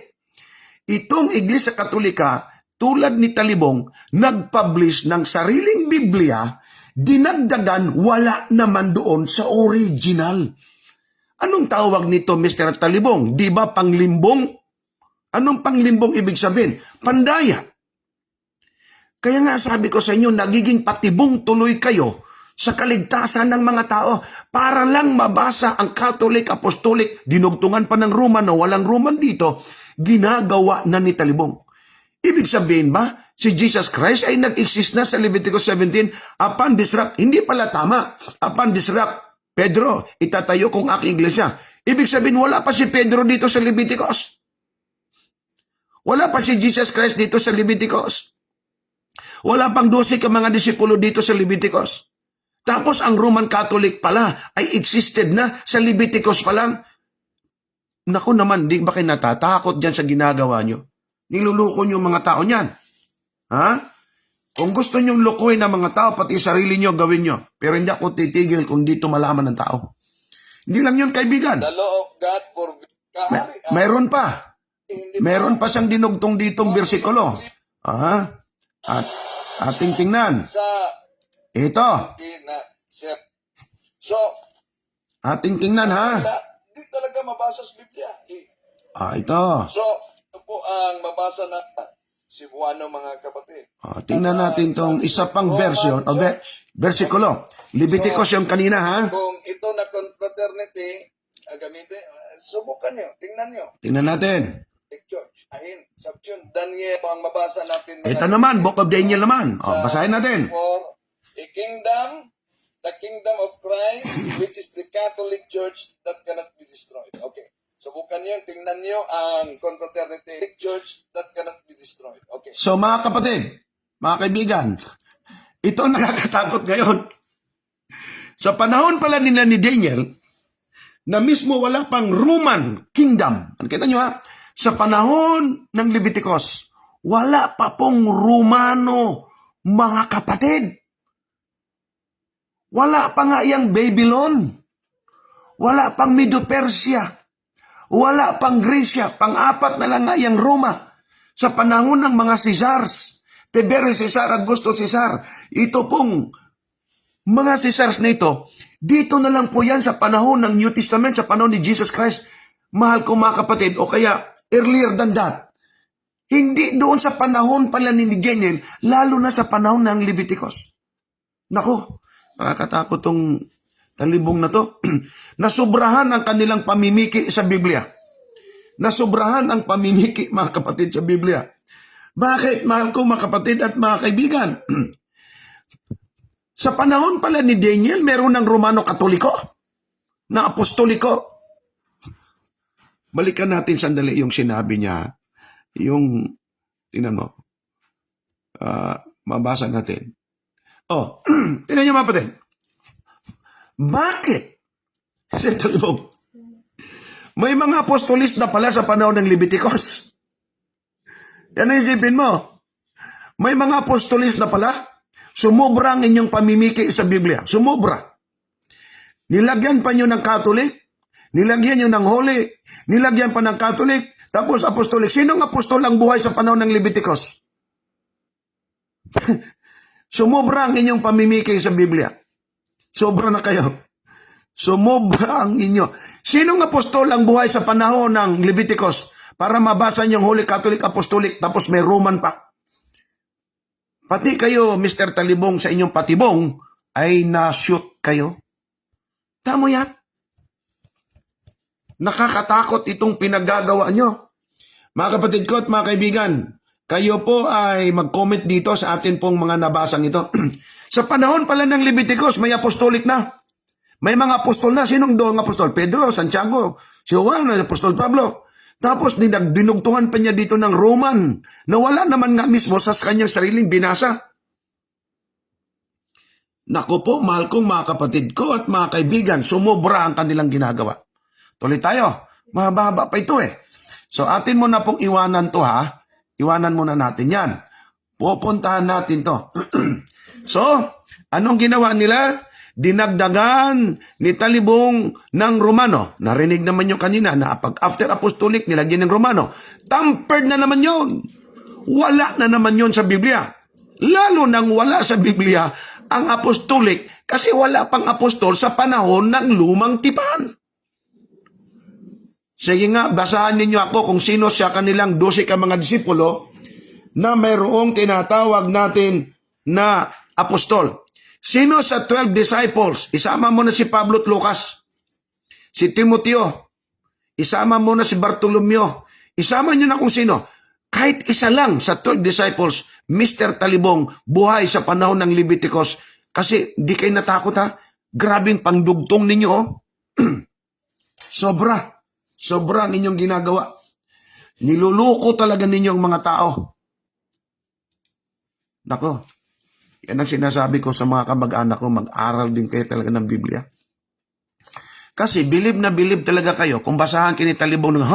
Itong Iglesia Katolika, tulad ni Talibong, nag-publish ng sariling Biblia, dinagdagan, wala naman doon sa original. Anong tawag nito, Mr. Talibong? Di ba panglimbong? Anong panglimbong ibig sabihin? Pandaya. Kaya nga sabi ko sa inyo, nagiging patibong tuloy kayo sa kaligtasan ng mga tao para lang mabasa ang Catholic, Apostolic, dinugtungan pa ng Roman o walang Roman dito, ginagawa na ni Talibong. Ibig sabihin ba, si Jesus Christ ay nag-exist na sa Leviticus 17 upon disrupt? Hindi pala tama. Upon disrupt, Pedro, itatayo kong aking iglesia. Ibig sabihin, wala pa si Pedro dito sa Leviticus. Wala pa si Jesus Christ dito sa Leviticus. Wala pang 12 ka mga disipulo dito sa Leviticus. Tapos ang Roman Catholic pala ay existed na sa Leviticus pa lang. Naku naman, di ba kayo natatakot dyan sa ginagawa nyo? Niluluko nyo mga tao niyan. Ha? Kung gusto nyong lukuhin ng mga tao, pati sarili nyo, gawin nyo. Pero hindi ako titigil kung dito malaman ng tao. Hindi lang yun, kaibigan. The law of God for Mayroon pa. Meron pa siyang dinugtong ditong bersikulo. At ating tingnan. sa Ito. So, Ating tingnan, ha? di talaga mabasa sa Biblia. Ito. So, ito po ang mabasa na Cebuano, mga kapatid. Tingnan natin tong isa pang version o versikulo. Leviticus yung kanina, ha? Kung ito na confraternity, gamitin, subukan nyo, tingnan nyo. Tingnan natin. Church, ahin, subtune, Daniel, ang mabasa natin. Ito naman, Book of Daniel naman. Basahin natin. For a kingdom the kingdom of Christ, which is the Catholic Church that cannot be destroyed. Okay. Subukan niyo, tingnan niyo ang confraternity church that cannot be destroyed. Okay. So mga kapatid, mga kaibigan, ito ang nakakatakot ngayon. Sa panahon pala nila ni Daniel, na mismo wala pang Roman kingdom. Kita nyo ha? Sa panahon ng Leviticus, wala pa pong Romano, mga kapatid. Wala pa nga yung Babylon. Wala pang Medo-Persia. Wala pang Grecia. Pang-apat na lang nga yung Roma. Sa panahon ng mga Caesars, Tiberius Caesar, Augusto Caesar, ito pong mga Caesars na ito, dito na lang po yan sa panahon ng New Testament, sa panahon ni Jesus Christ, mahal ko mga kapatid, o kaya earlier than that. Hindi doon sa panahon pala ni Daniel, lalo na sa panahon ng Leviticus. Nako, nakakatakot tong talibong na to. Nasobrahan ang kanilang pamimiki sa Biblia. Nasobrahan ang pamimiki, mga kapatid, sa Biblia. Bakit, mahal ko mga kapatid at mga kaibigan? Sa panahon pala ni Daniel, meron ng Romano Katoliko na apostoliko. Balikan natin sandali yung sinabi niya. Yung, tingnan mo, mabasa natin. Oh, tingnan niyo mga kapatid. Bakit? Kasi talibog. May mga apostolis na pala sa panahon ng Leviticus. Yan ang isipin mo. May mga apostolis na pala. Sumobra ang inyong pamimiki sa Biblia. Sumobra. Nilagyan pa nyo ng Catholic. Nilagyan nyo ng Holy. Nilagyan pa ng Catholic. Tapos apostolik. Sinong apostol ang buhay sa panahon ng Leviticus? Sumobra ang inyong pamimiki sa Biblia. Sobra na kayo. Sumobra ang inyo. Sinong apostol ang buhay sa panahon ng Leviticus para mabasa niyong Holy Catholic Apostolic tapos may Roman pa? Pati kayo, Mr. Talibong, sa inyong patibong ay na-shoot kayo. Tama yan. Nakakatakot itong pinagagawa nyo. Mga kapatid ko at mga kaibigan, kayo po ay mag-comment dito sa atin pong mga nabasang ito. Sa panahon pala ng Leviticus, may apostolic na. May mga apostol na. Sinong doong apostol? Pedro, Santiago, si Juan, Apostol Pablo. Tapos dinugtungan pa niya dito ng Roman na wala naman nga mismo sa kanyang sariling binasa. Naku po, mahal kong mga kapatid ko at mga kaibigan, sumobra ang kanilang ginagawa. Tuloy tayo. Mahaba pa ito eh. So atin mo na pong iwanan to ha. Iwanan muna natin yan. Pupuntahan natin to. So, anong ginawa nila? Dinagdagan ni Talibong ng Romano. Narinig naman nyo kanina na pag after apostolic nilagyan ng Romano. Tampered na naman yon. Wala na naman yon sa Biblia. Lalo nang wala sa Biblia ang apostolic kasi wala pang apostol sa panahon ng lumang tipan. Sige nga, basahan ninyo ako kung sino siya kanilang 12 ka mga disipulo na mayroong tinatawag natin na apostol. Sino sa 12 disciples? Isama mo na si Pablo at Lucas. Si Timoteo. Isama mo na si Bartolomeo. Isama nyo na kung sino. Kahit isa lang sa 12 disciples, Mr. Talibong, buhay sa panahon ng Leviticus. Kasi di kayo natakot ha. Grabing pangdugtong ninyo. Oh. Sobra. Sobra ang inyong ginagawa. Niluluko talaga ninyong mga tao. Nako. Yan ang sinasabi ko sa mga kamag-anak ko, mag-aral din kayo talaga ng Biblia. Kasi bilib na bilib talaga kayo. Kung basahan kinitalibong ng,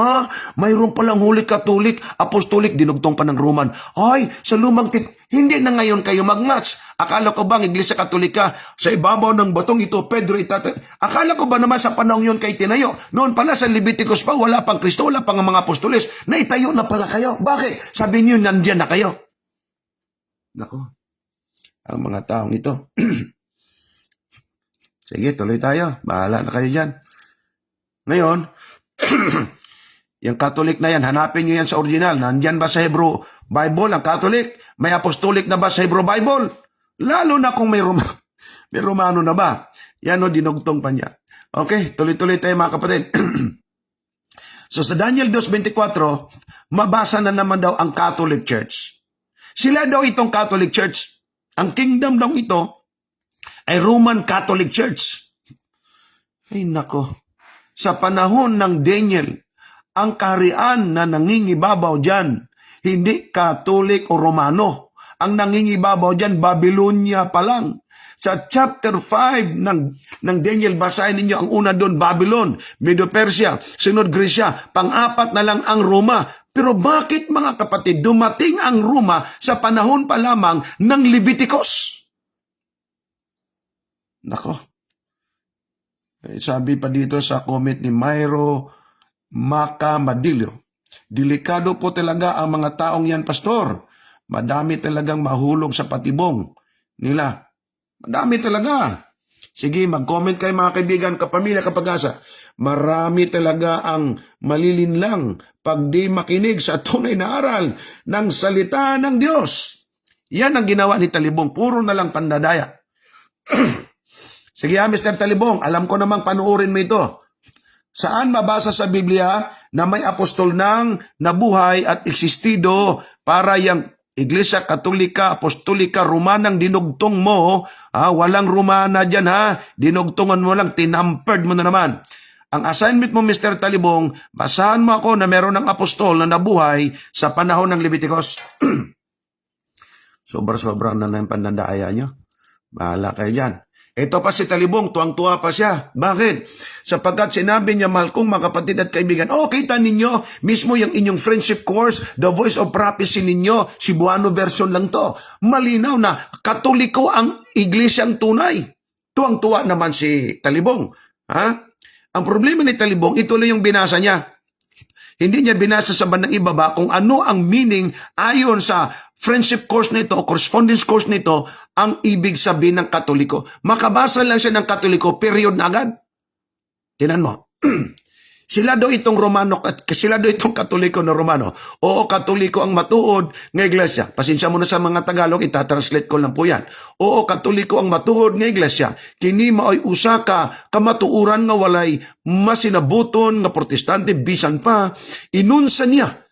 mayroon palang Holy Catholic, Apostolic, dinugtong pa ng Roman. Ay, sa lumang hindi na ngayon kayo mag-match. Akala ko bang Iglesia Katolika, sa ibabaw ng batong ito, Pedro itata. Akala ko ba naman sa panahon yun kay tinayo? Noon pala sa Leviticus pa, wala pang Kristo, wala pang mga apostoles. Naitayo na pala kayo. Bakit? Sabi niyo, nandyan na kayo. Nako. Ang mga taong ito. Sige, tuloy tayo. Bahala na kayo dyan. Ngayon, yung Catholic na yan, hanapin nyo yan sa original. Nandyan ba sa Hebrew Bible ang Catholic? May Apostolic na ba sa Hebrew Bible? Lalo na kung may Romano na ba? Yan o, dinugtong pa niya. Okay, tuloy-tuloy tayo mga kapatid. So sa Daniel 2:24, mabasa na naman daw ang Catholic Church. Sila daw itong Catholic Church. Ang kingdom daw ito ay Roman Catholic Church. Ay nako, sa panahon ng Daniel, ang kaharian na nangingibabaw dyan, hindi Katolik o Romano. Ang nangingibabaw dyan, Babylonia pa lang. Sa chapter 5 ng Daniel, basahin ninyo ang una doon, Babylon, Medo-Persia, sunod Gresya, pang-apat na lang ang Roma. Pero bakit mga kapatid, dumating ang Roma sa panahon pa lamang ng Leviticus? Nako. Sabi pa dito sa comment ni Myro Macamadillo, delikado po talaga ang mga taong yan, pastor. Madami talagang mahulog sa patibong nila. Madami talaga. Sige, mag-comment kayo mga kaibigan, kapamilya, kapag-asa. Marami talaga ang malilinlang pag di makinig sa tunay na aral ng salita ng Diyos. Yan ang ginawa ni Talibong. Puro na lang pandadaya. Sige Mr. Talibong, alam ko namang panuorin mo ito. Saan mabasa sa Biblia na may apostol nang nabuhay at existido para yung Iglesia Katolika, Apostolika, Romanang dinugtong mo? Walang Romana dyan ha. Dinugtongan mo lang, tinampered mo na naman. Ang assignment mo, Mr. Talibong, basahan mo ako na meron ng apostol na nabuhay sa panahon ng Leviticus. Sobra-sobra na yung pandandaya nyo. Bahala kayo dyan. Ito pa si Talibong, tuwang-tuwa pa siya. Bakit? Sapagkat sinabi niya, mahal kong mga kapatid at kaibigan, kita ninyo, mismo yung inyong friendship course, The Voice of Prophecy ninyo, Cebuano version lang to. Malinaw na Katoliko ang iglesyang tunay. Tuwang-tuwa naman si Talibong. Ang problema ni Talibong, ito lang yung binasa niya. Hindi niya binasa sa bandang ibaba kung ano ang meaning ayon sa friendship course nito o correspondence course nito ang ibig sabihin ng Katoliko. Makabasa lang siya ng Katoliko, period na agad. Tinan mo. Sila daw itong Katoliko na Romano. Oo, Katoliko ang matuod ng iglesia. Pasensya mo na sa mga Tagalog, itatranslate ko lang po yan. Oo, Katoliko ang matuod ng iglesia. Kini maoy usa ka kamatuuran nga walay masinabuton nga protestante bisan pa inunsa niya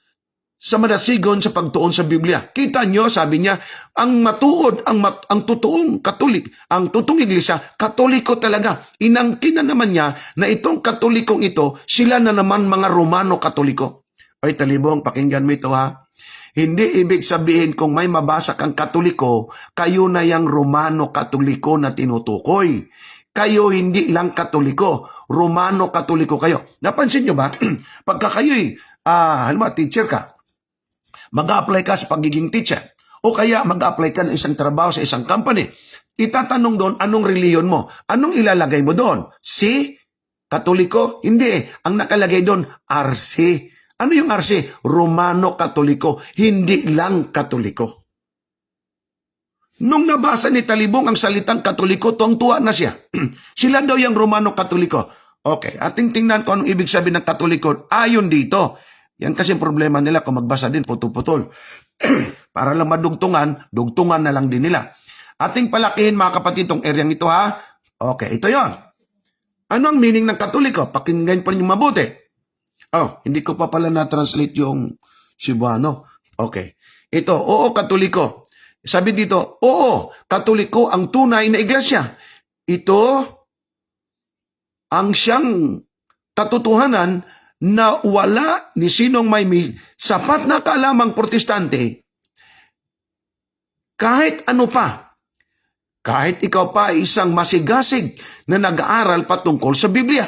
sa madasigon sa pagtuon sa Biblia. Kita nyo, sabi niya, ang matuod, ang totoong Katolik, ang totoong iglesia, Katoliko talaga. Inangkin na naman niya na itong Katolikong ito, sila na naman mga Romano Katoliko. Ay, Talibong, pakinggan mo ito ha. Hindi ibig sabihin kung may mabasa kang Katoliko, kayo na yung Romano Katoliko na tinutukoy. Kayo hindi lang Katoliko, Romano Katoliko kayo. Napansin nyo ba? Pagka kayo'y, halimbawa, teacher ka, mag-a-apply ka sa pagiging teacher, o kaya mag-a-apply ka ng isang trabaho sa isang company, itatanong doon, anong reliyon mo? Anong ilalagay mo doon? Si Katoliko? Hindi. Ang nakalagay doon, RC. Ano yung RC? Romano Katoliko. Hindi lang Katoliko. Nung nabasa ni Talibong ang salitang Katoliko, tuwang-tuwa na siya. Sila daw yung Romano Katoliko. Okay, ating tingnan kung anong ibig sabihin ng Katoliko ayon dito. Yan kasi problema nila kung magbasa din putol-putol. Para lang madugtungan, dugtungan na lang din nila. Ating palakihin mga kapatid itong eryang ito ha. Okay, ito yon. Ano ang meaning ng Katoliko? Pakinggan pa niyo mabuti. Hindi ko pa pala na-translate yung Cebuano. Okay. Ito, oo, Katoliko. Sabi dito, oo, Katoliko ang tunay na iglesia. Ito ang siyang katotohanan na wala ni sinong may sapat na kaalamang protestante, kahit ano pa, kahit ikaw pa ay isang masigasig na nag-aaral patungkol sa Biblia.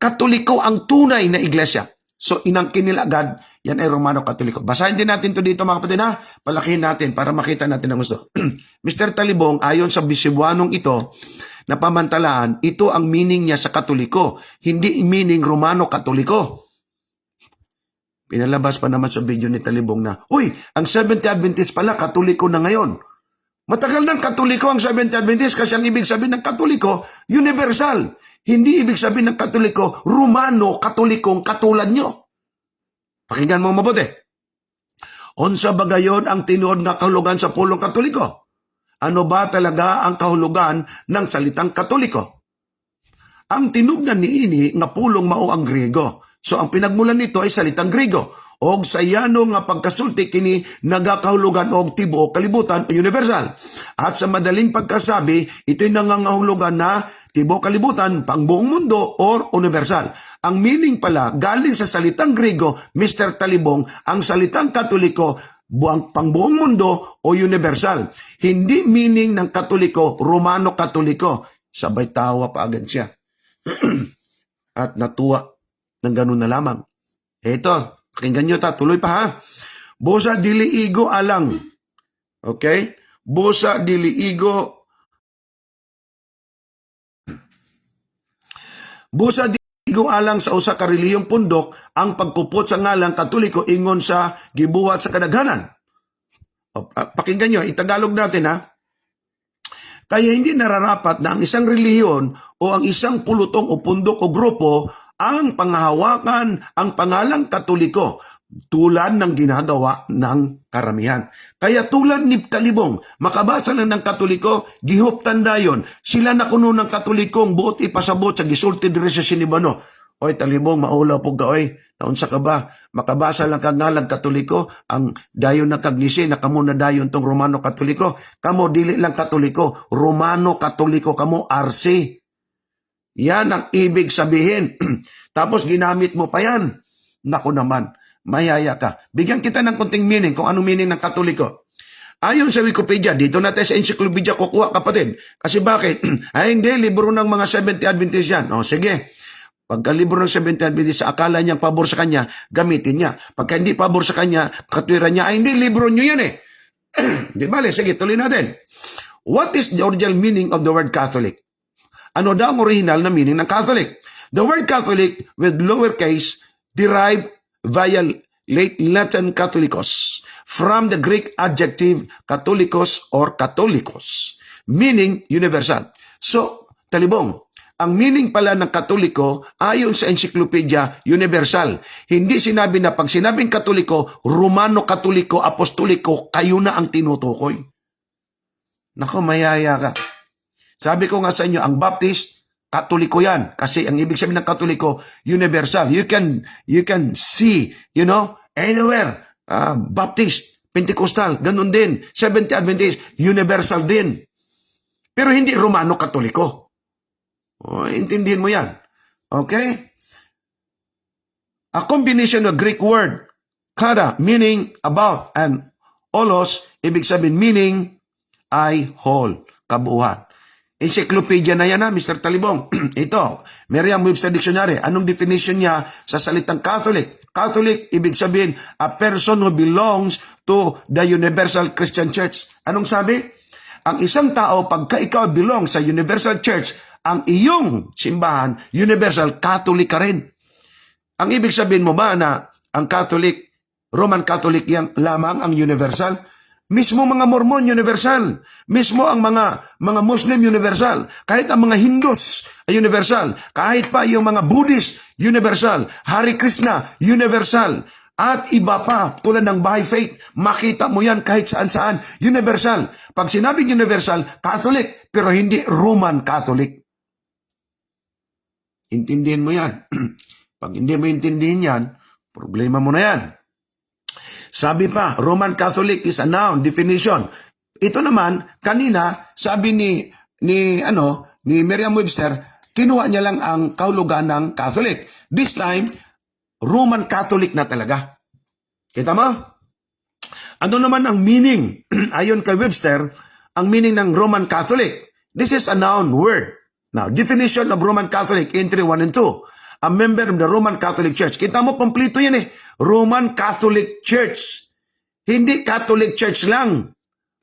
Katoliko ang tunay na iglesia. So, inangkin nila agad, yan ay Romano Katoliko. Basahin din natin to dito mga kapatid ha. Palakihin natin para makita natin ang gusto. Mr. Talibong, ayon sa Cebuanong ito, na pamantalaan, ito ang meaning niya sa Katoliko, hindi meaning Romano Katoliko. Pinalabas pa naman sa video ni Talibong na, ang Seventh-day Adventist pala, Katoliko na ngayon. Matagal ng Katoliko ang Seventh-day Adventist kasi ang ibig sabihin ng Katoliko, universal. Hindi ibig sabihin ng Katoliko, Romano Katolikong katulad nyo. Pakinggan mo mabuti. Unsa ba gayon ang tinuod nga kahulugan sa pulong Katoliko? Ano ba talaga ang kahulugan ng salitang Katoliko? Ang tinugnan ni ini nga pulong mao ang Griego. So ang pinagmulan nito ay salitang Griego. og sayano nga pagkasulti kini nagakahulugan og tibuok kalibutan o universal. At sa madaling pagkasabi, ito'y nangangahulugan na tibuok kalibutan, pangbuong mundo or universal. Ang meaning pala galing sa salitang Grego, Mr. Talibong, ang salitang Katoliko pangbuong mundo o universal. Hindi meaning ng Katoliko, Romano-Katoliko. Sabay tawa pa agad siya. At natuwa ng ganun na lamang. Eto, pakinggan nyo ta, tuloy pa ha. Busa diliigo alang. Okay? Busa diliigo alang sa usa ka relihiyong pundok ang pagkupot sa ngalang Katoliko ingon sa gibuhat sa kadaghanan. Pakinggan nyo, itagalog natin ha. Kaya hindi nararapat na ang isang relihiyon o ang isang pulutong o pundok o grupo ang panghahawakan ang pangalang Katoliko tulad ng ginagawa ng karamihan. Kaya tulad ni Talibong, makabasa lang ng Katoliko, gihuptan dayon. Sila na kuno ng Katolikong buot ipasabot sa gisulti dire sa sinibano. Oy Talibong, maulaw po ka oy. Naunsa ka ba? Makabasa lang kang ngalang Katoliko, ang dayon na kagisi, na kamo na dayon tong Romano Katoliko. Kamo dili lang Katoliko, Romano Katoliko kamo, RC. Yan ang ibig sabihin. Tapos ginamit mo pa yan. Naku naman, mayaya ka. Bigyan kita ng konting meaning kung anong meaning ng Katoliko. Ayon sa Wikipedia, dito natin sa encyclopedia kukuha kapatid. Kasi bakit? Ay hindi, libro ng mga Seventh-day Adventist yan. O sige, pagka libro ng Seventh-day Adventist, akala niyang pabor sa kanya, gamitin niya. Pagka hindi pabor sa kanya, katwiran niya, ay hindi, libro niyo yan eh. Di bale, sige, tuloy natin. What is the original meaning of the word Catholic? Ano daw ang original na meaning ng Catholic? The word Catholic with lowercase derived via late Latin Catholicos from the Greek adjective Catholicos or Catholicos, meaning universal. So, Talibong, ang meaning pala ng Katoliko ayon sa encyclopedia, universal. Hindi sinabi na pag sinabing Katoliko, Romano-Katoliko, Apostoliko, kayo na ang tinutukoy. Nako, mayaya ka. Sabi ko nga sa inyo, ang Baptist, Katoliko yan. Kasi ang ibig sabihin ng Katoliko, universal. You can see, anywhere. Baptist, Pentecostal, ganun din. Seventh-day Adventist, universal din. Pero hindi Romano-Katoliko. Intindihin mo yan. Okay? A combination of Greek word, kata, meaning about, and olos, ibig sabihin, meaning, ay whole, kabuuan. Encyclopedia na yan ha, Mr. Talibong. Ito, Merriam-Webster Dictionary. Anong definition niya sa salitang Catholic? Catholic, ibig sabihin, a person who belongs to the Universal Christian Church. Anong sabi? Ang isang tao, pagka ikaw belong sa Universal Church, ang iyong simbahan, Universal, Catholic ka rin. Ang ibig sabihin mo ba na ang Catholic, Roman Catholic yan lamang ang Universal? Mismo mga Mormon, universal. Mismo ang mga Muslim, universal. Kahit ang mga Hindus, ay universal. Kahit pa yung mga Buddhist, universal. Hare Krishna, universal. At iba pa, tulad ng Baha'i Faith, makita mo yan kahit saan-saan. Universal. Pag sinabing universal, Catholic, pero hindi Roman Catholic. Intindihin mo yan. Pag hindi mo intindihin yan, problema mo na yan. Sabi pa, Roman Catholic is a noun, definition. Ito naman, kanina, sabi ni Merriam-Webster, kinuha niya lang ang kahulugan ng Catholic. This time, Roman Catholic na talaga. Kita mo? Ano naman ang meaning? Ayon kay Webster, ang meaning ng Roman Catholic. This is a noun word. Now, definition of Roman Catholic, entry 1 and 2. A member of the Roman Catholic Church. Kita mo, kompleto yan eh. Roman Catholic Church. Hindi Catholic Church lang.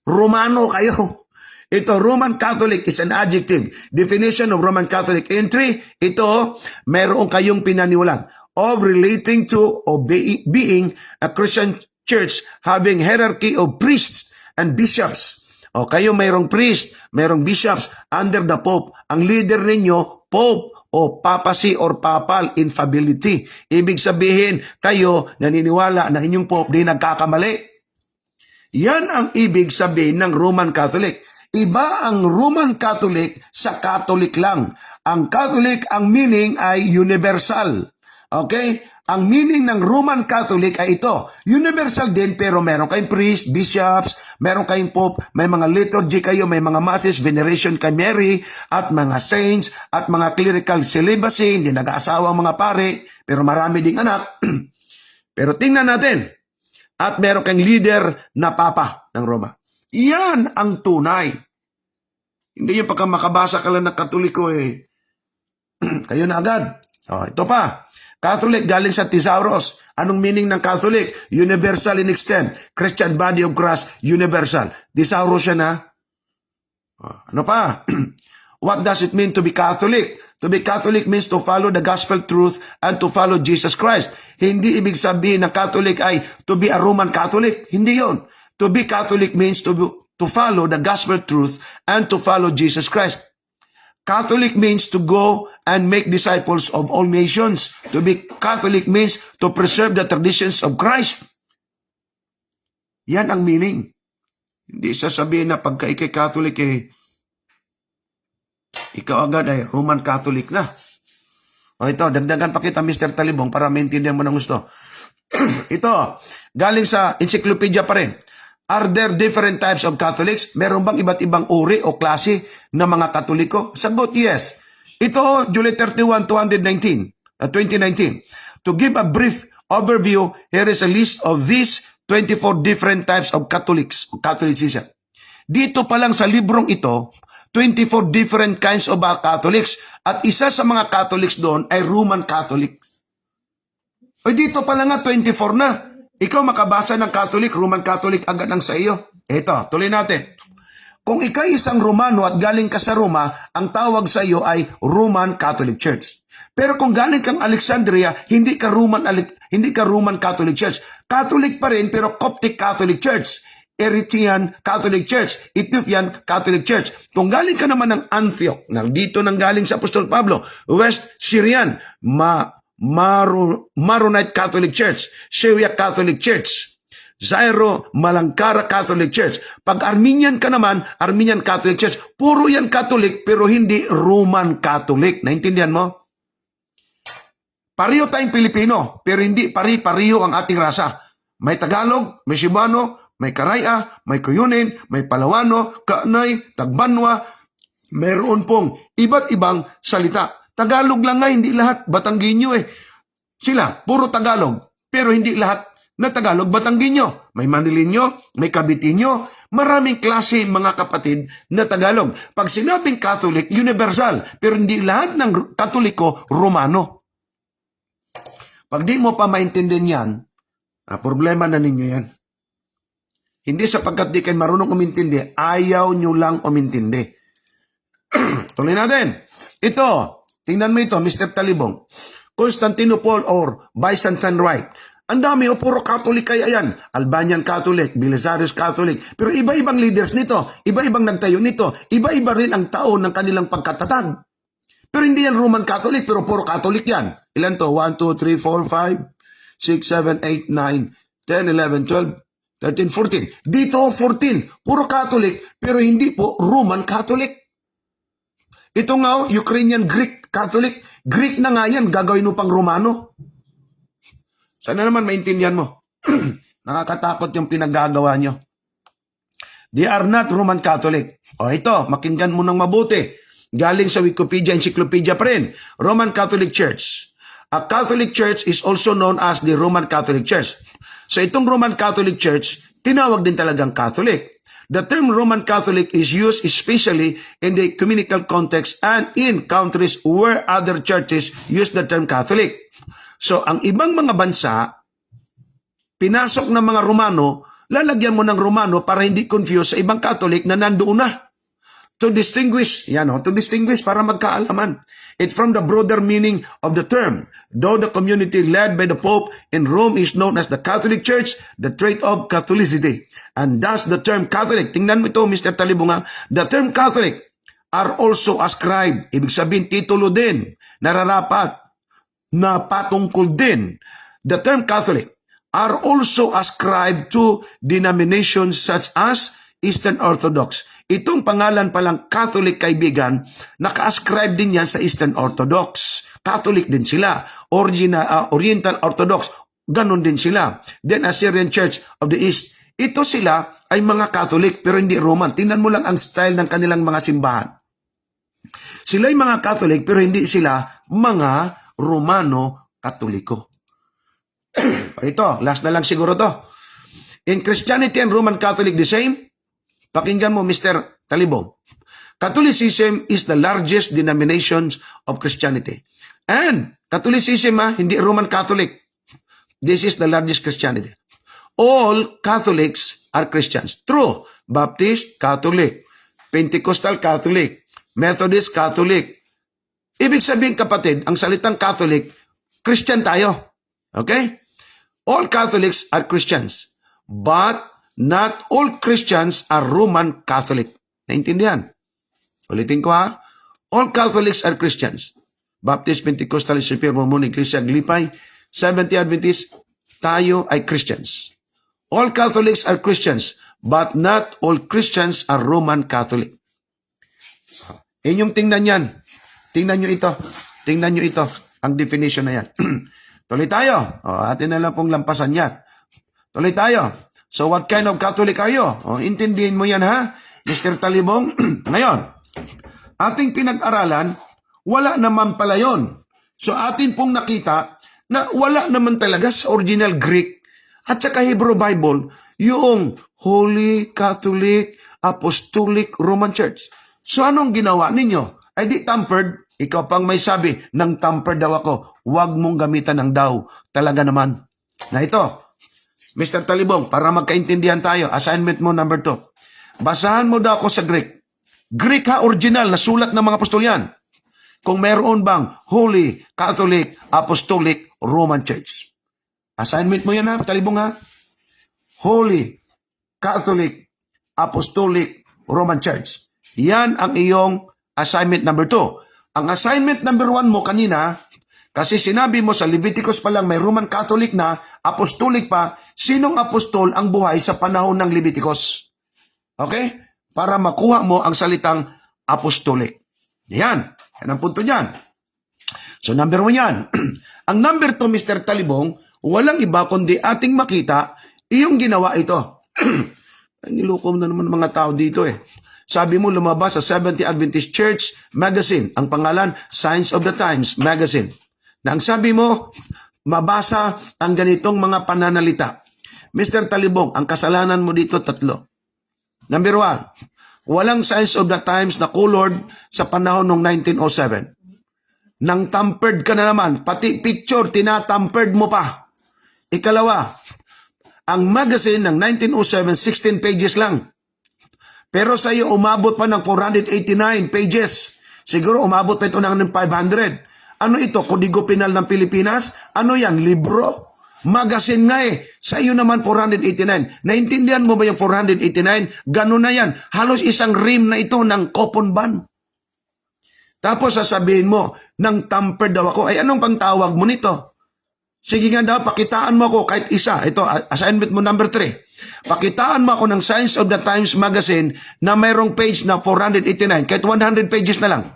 Romano kayo. Ito, Roman Catholic is an adjective. Definition of Roman Catholic entry, ito, meron kayong pinaniwalan of relating to or being a Christian church having hierarchy of priests and bishops. O kayo mayroong priest, mayroong bishops under the Pope. Ang leader ninyo, Pope o papacy or papal infallibility. Ibig sabihin, kayo naniniwala na inyong Pope di nagkakamali. Yan ang ibig sabihin ng Roman Catholic. Iba ang Roman Catholic sa Catholic lang. Ang Catholic, ang meaning ay universal. Okay? Ang meaning ng Roman Catholic ay ito. Universal din, pero meron kayong priest, bishops, meron kayong pope, may mga liturgy kayo, may mga masses, veneration kay Mary, at mga saints, at mga clerical celibacy, hindi nag-aasawa ang mga pare, pero marami ding anak. Pero tingnan natin. At meron kayong leader na papa ng Roma. Yan ang tunay. Hindi yung pagka makabasa ka lang ng Katoliko kayo na agad. Ito pa. Catholic galing sa Thesaurus. Anong meaning ng Catholic? Universal in extent. Christian body of Christ, universal. Thesaurus siya na. Ano pa? What does it mean to be Catholic? To be Catholic means to follow the gospel truth and to follow Jesus Christ. Hindi ibig sabihin ng Catholic ay to be a Roman Catholic. Hindi yon. To be Catholic means to follow the gospel truth and to follow Jesus Christ. Catholic means to go and make disciples of all nations. To be Catholic means to preserve the traditions of Christ. Yan ang meaning. Hindi sasabihin na pagka ikay Catholic ikaw agad ay Roman Catholic na. O ito, dagdagan pa kita Mr. Talibong para maintindihan mo ng gusto. Ito, galing sa encyclopedia pa rin. Are there different types of Catholics? Meron bang iba't ibang uri o klase ng mga Katoliko? Sagot, yes. Ito, July 31, 2019. To give a brief overview, here is a list of these 24 different types of Catholics, Catholicism. Dito pa lang sa librong ito, 24 different kinds of Catholics. At isa sa mga Catholics doon ay Roman Catholic. O dito pa lang nga 24 na. Ikaw makabasa ng Catholic, Roman Catholic agad ang sa iyo. Ito, tuloy natin. Kung ikay isang Romano at galing ka sa Roma, ang tawag sa iyo ay Roman Catholic Church. Pero kung galing kang Alexandria, hindi ka Roman Catholic Church. Catholic pa rin pero Coptic Catholic Church. Eritrean Catholic Church, Ethiopian Catholic Church. Kung galing ka naman ng Antioch, dito nang galing sa Apostol Pablo, West Syrian, Maronite Catholic Church, Syriac Catholic Church, Zairo Malankara Catholic Church. Pag Armenian ka naman, Armenian Catholic Church. Puro yan Catholic pero hindi Roman Catholic. Naintindihan mo? Pariho tayong Pilipino pero hindi pari-pariho ang ating rasa. May Tagalog, may Cebuano, may Karaya, may Kuyunin, may Palawano, Kaanay, Tagbanwa. Meron pong iba't ibang salita. Tagalog lang nga, hindi lahat Batanggenyo Sila, puro Tagalog. Pero hindi lahat na Tagalog Batanggenyo. May Manilinyo, may Kabitinyo. Maraming klase mga kapatid na Tagalog. Pag sinabing Catholic, universal. Pero hindi lahat ng Katoliko, Romano. Pag di mo pa maintindihan yan, problema na ninyo yan. Hindi sapagkat di kayo marunong umintindi, ayaw nyo lang umintindi. Tuloy natin. Ito, tingnan mo ito, Mr. Talibong. Constantinople or Byzantine Rite. Ang dami puro Catholic kaya yan. Albanian Catholic, Belisarius Catholic. Pero iba-ibang leaders nito, iba-ibang nagtayo nito, iba-iba rin ang taon ng kanilang pagkatatag. Pero hindi yan Roman Catholic, pero puro Catholic yan. Ilan to? 1, 2, 3, 4, 5, 6, 7, 8, 9, 10, 11, 12, 13, 14. Dito, 14. Puro Catholic, pero hindi po Roman Catholic. Ito nga, Ukrainian Greek Catholic. Greek na nga yan, gagawin mo pang Romano. Sana naman maintindihan mo. Nakakatakot yung pinagagawa nyo. They are not Roman Catholic. O ito, makinggan mo ng mabuti. Galing sa Wikipedia, Encyclopedia pa rin. Roman Catholic Church. A Catholic Church is also known as the Roman Catholic Church. So itong Roman Catholic Church, tinawag din talagang Catholic. The term Roman Catholic is used especially in the ecumenical context and in countries where other churches use the term Catholic. So ang ibang mga bansa, pinasok ng mga Romano, lalagyan mo ng Romano para hindi confuse sa ibang Catholic na nandoon na. To distinguish para magkaalaman. It from the broader meaning of the term. Though the community led by the Pope in Rome is known as the Catholic Church, the trait of Catholicity. And thus the term Catholic, tingnan mo ito Mr. Talibunga, the term Catholic are also ascribed, ibig sabihin titulo din, nararapat, na patungkol din. The term Catholic are also ascribed to denominations such as Eastern Orthodox. Itong pangalan palang Catholic, kaibigan, naka-ascribe din yan sa Eastern Orthodox. Catholic din sila. Oriental Orthodox, ganon din sila. Then Assyrian Church of the East. Ito sila ay mga Catholic pero hindi Roman. Tingnan mo lang ang style ng kanilang mga simbahan. Sila ay mga Catholic pero hindi sila mga Romano-Katoliko. Ito, last na lang siguro to. In Christianity and Roman Catholic the same? Pakinggan mo, Mr. Talibong. Catholicism is the largest denomination of Christianity. And Catholicism, hindi Roman Catholic. This is the largest Christianity. All Catholics are Christians. True. Baptist, Catholic. Pentecostal, Catholic. Methodist, Catholic. Ibig sabihin, kapatid, ang salitang Catholic, Christian tayo. Okay? All Catholics are Christians. But not all Christians are Roman Catholic. Naintindihan? Ulitin ko ha. All Catholics are Christians. Baptist, Pentecostal, Superior, Mormon, Iglesia, Glipay, Seventh-day Adventist, tayo ay Christians. All Catholics are Christians, but not all Christians are Roman Catholic. Inyong tingnan yan. Tingnan nyo ito. Tingnan nyo ito. Ang definition na yan. Tuloy tayo. Atin na lang pong lampasan yan. Tuloy tayo. So what kind of Catholic are you? Intindihin mo yan ha, Mr. Talibong. Ngayon, ating pinag-aralan, wala naman pala yun. So atin pong nakita na wala naman talaga sa original Greek at saka Hebrew Bible yung Holy Catholic Apostolic Roman Church. So anong ginawa ninyo? Ay di tampered. Ikaw pang may sabi, nang tampered daw ako. Huwag mong gamitan ng daw. Talaga naman. Na ito, Mr. Talibong, para magkaintindihan tayo, assignment mo number 2. Basahan mo daw ako sa Greek. Greek ha, original, na sulat ng mga apostol yan. Kung meron bang Holy Catholic Apostolic Roman Church. Assignment mo yan ha, Talibong ha. Holy Catholic Apostolic Roman Church. Yan ang iyong assignment number 2. Ang assignment number 1 mo kanina, kasi sinabi mo sa Leviticus pa lang may Roman Catholic na, apostolic pa, sinong apostol ang buhay sa panahon ng Leviticus? Okay? Para makuha mo ang salitang apostolic. Yan. Yan ang punto niyan. So number 1 yan. Ang number 2, Mr. Talibong, walang iba kundi ating makita iyong ginawa ito. Nilukom na naman mga tao dito eh. Sabi mo lumabas sa Seventh-day Adventist Church Magazine. Ang pangalan, Signs of the Times Magazine. Na ang sabi mo, mabasa ang ganitong mga pananalita. Mr. Talibong, ang kasalanan mo dito 3. Number 1, walang Signs of the Times na colored sa panahon ng 1907. Nang tampered ka na naman, pati picture, tinatampered mo pa. Ikalawa, ang magazine ng 1907, 16 pages lang. Pero sa iyo, umabot pa ng 489 pages. Siguro umabot pa ito ng 500. Ano ito? Kodigo Penal ng Pilipinas? Ano yan? Libro? Magazine nga eh. Sa iyo naman 489. Naintindihan mo ba yung 489? Ganun na yan. Halos isang rim na ito ng coupon ban. Tapos sasabihin mo, nang tampered daw ako. Ay anong pangtawag mo nito? Sige nga daw, pakitaan mo ako kahit isa. Ito, assignment mo number 3. Pakitaan mo ako ng Signs of the Times Magazine na mayroong page na 489. Kahit 100 pages na lang.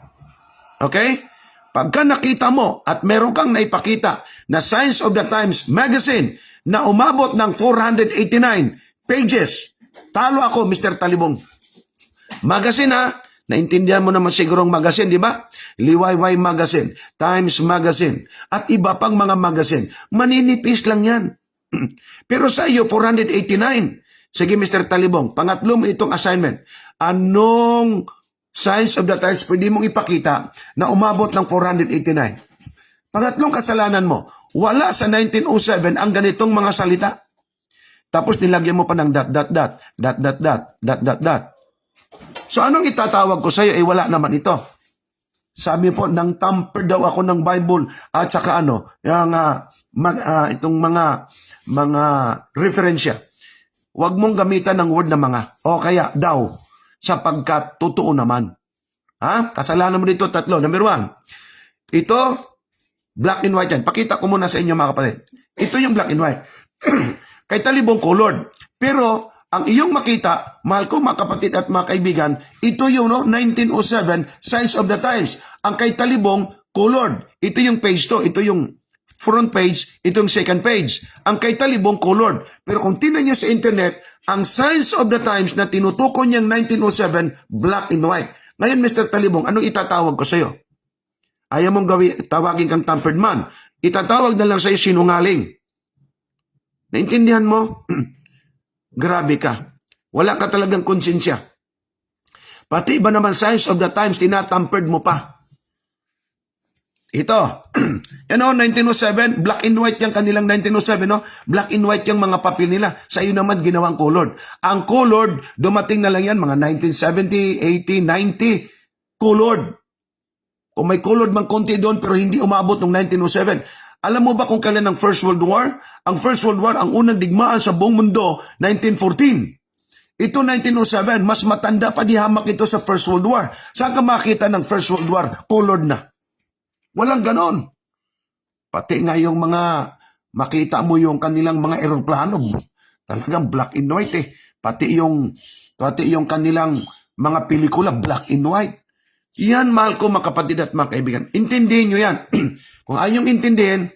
Okay? Pagka nakita mo at meron kang naipakita na Signs of the Times Magazine na umabot ng 489 pages, talo ako, Mr. Talibong. Magazine ha, naintindihan mo naman sigurong magazine, di ba? Liwayway Magazine, Times Magazine, at iba pang mga magazine. Maninipis lang yan. Pero sa iyo, 489. Sige, Mr. Talibong, pangatlo mo itong assignment. Anong Signs of the Times pwede mong ipakita na umabot ng 489? Pangatlong kasalanan mo, wala sa 1907 ang ganitong mga salita. Tapos nilagyan mo pa ng ... So anong itatawag ko sa iyo? Wala naman ito. Sabi po, nang tamper daw ako ng Bible at saka itong mga referensya. Huwag mong gamitan ng word na mga. O kaya daw, sapagkat totoo naman. Ha? Kasalanan mo dito 3. Number 1. Ito, black and white yan. Pakita ko muna sa inyo mga kapatid. Ito yung black and white. Kay Talibong colored. Pero ang iyong makita, mahal ko mga kapatid at mga kaibigan, ito yung 1907, Signs of the Times. Ang kay Talibong, colored. Ito yung page to, ito yung front page, ito yung second page. Ang kay Talibong, colored. Pero kung tingnan nyo sa internet, ang Signs of the Times na tinutukoy niyang 1907, black and white. Ngayon, Mr. Talibong, anong itatawag ko sa'yo? Ayaw mong tawagin kang tampered man. Itatawag na lang sa'yo sinungaling. Naintindihan mo? Grabe ka. Wala ka talagang konsensya. Pati iba naman Signs of the Times, tinatampered mo pa. Ito, 1907, black and white yung kanilang 1907, no? Black and white yung mga papel nila. Sa iyo naman, ginawang colored. Ang colored, dumating na lang yan, mga 1970, 80, 90, colored. Kung may colored man konti doon, pero hindi umabot ng 1907. Alam mo ba kung kailan ang First World War? Ang First World War, ang unang digmaan sa buong mundo, 1914. Ito 1907, mas matanda pa di hamak ito sa First World War. Saan ka makita ng First World War? Colored na. Walang ganon. Pati nga yung mga, makita mo yung kanilang mga eroplano, talagang black and white eh. Pati yung kanilang mga pelikula, black and white. Yan, mahal ko mga kapatid at mga kaibigan. Intindihin nyo yan. Kung ayaw intindihin,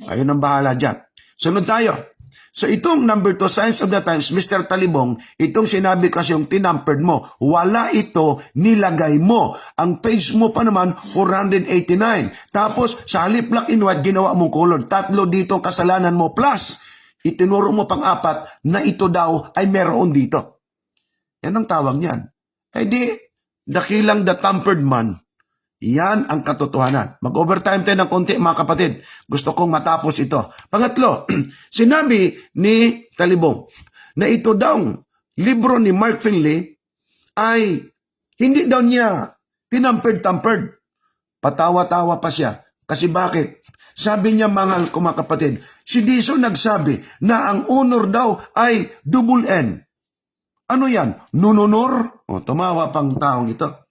ayaw nang bahala dyan. Sunod tayo. So itong number 2, Signs of the Times, Mr. Talibong, itong sinabi kasi yung tinampered mo, wala ito, nilagay mo. Ang page mo pa naman, 489. Tapos, sa halip black and white, ginawa mong color. 3 dito ang kasalanan mo. Plus, itinuro mo pang-4 na ito daw ay meron dito. Yan ang tawag niyan. Eh di, dakilang the tampered man. Yan ang katotohanan. Mag-overtime tayo ng konti mga kapatid. Gusto kong matapos ito. Pangatlo, sinabi ni Talibong na ito daw, libro ni Mark Finley ay hindi daw niya tinampered-tampered. Patawa-tawa pa siya. Kasi bakit? Sabi niya mga kapatid, si Diso nagsabi na ang honor daw ay double N. Ano yan? Nununor? O, tumawa pang taong ito.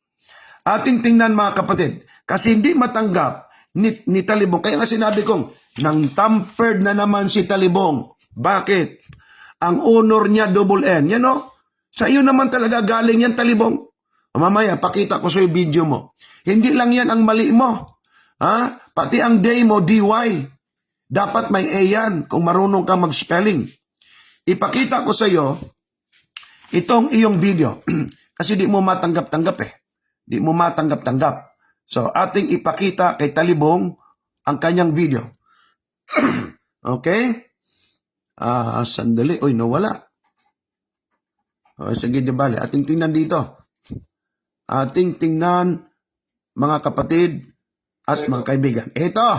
Ating tingnan mga kapatid, kasi hindi matanggap ni Talibong. Kaya nga sinabi kong, nang tampered na naman si Talibong. Bakit? Ang honor niya double N. Yan o, sa iyo naman talaga galing yan Talibong. O, mamaya, pakita ko sa iyo video mo. Hindi lang yan ang mali mo. Ha? Pati ang day mo, DY. Dapat may A yan kung marunong ka mag-spelling. Ipakita ko sa iyo itong iyong video. Kasi di mo matanggap-tanggap eh. Di mo matanggap-tanggap. So, ating ipakita kay Talibong ang kanyang video. Okay? Sandali. Uy, nawala. Sige, di bali. Ating tingnan dito. Ating tingnan, mga kapatid at mga kaibigan. Ito.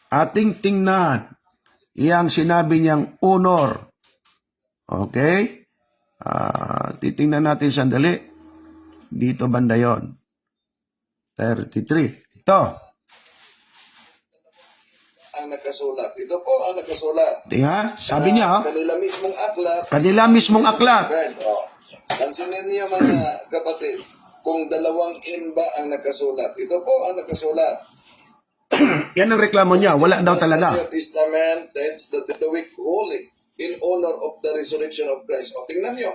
Ating tingnan. Iyang sinabi niyang honor. Okay? Titingnan natin sandali. Dito banda yon. 33. Ito. Ang nakasulat. Ito po ang nakasulat. Tingnan, sabi niya, Kanila mismong aklat. kanila mismong aklat. Pansinin niyo mga kapatid, kung 2 in ba ang nakasulat. Ito po ang nakasulat. Yan ang reklamo niya. Wala daw talaga. The New Testament tells the week holy in honor of the resurrection of Christ. O, tingnan niyo.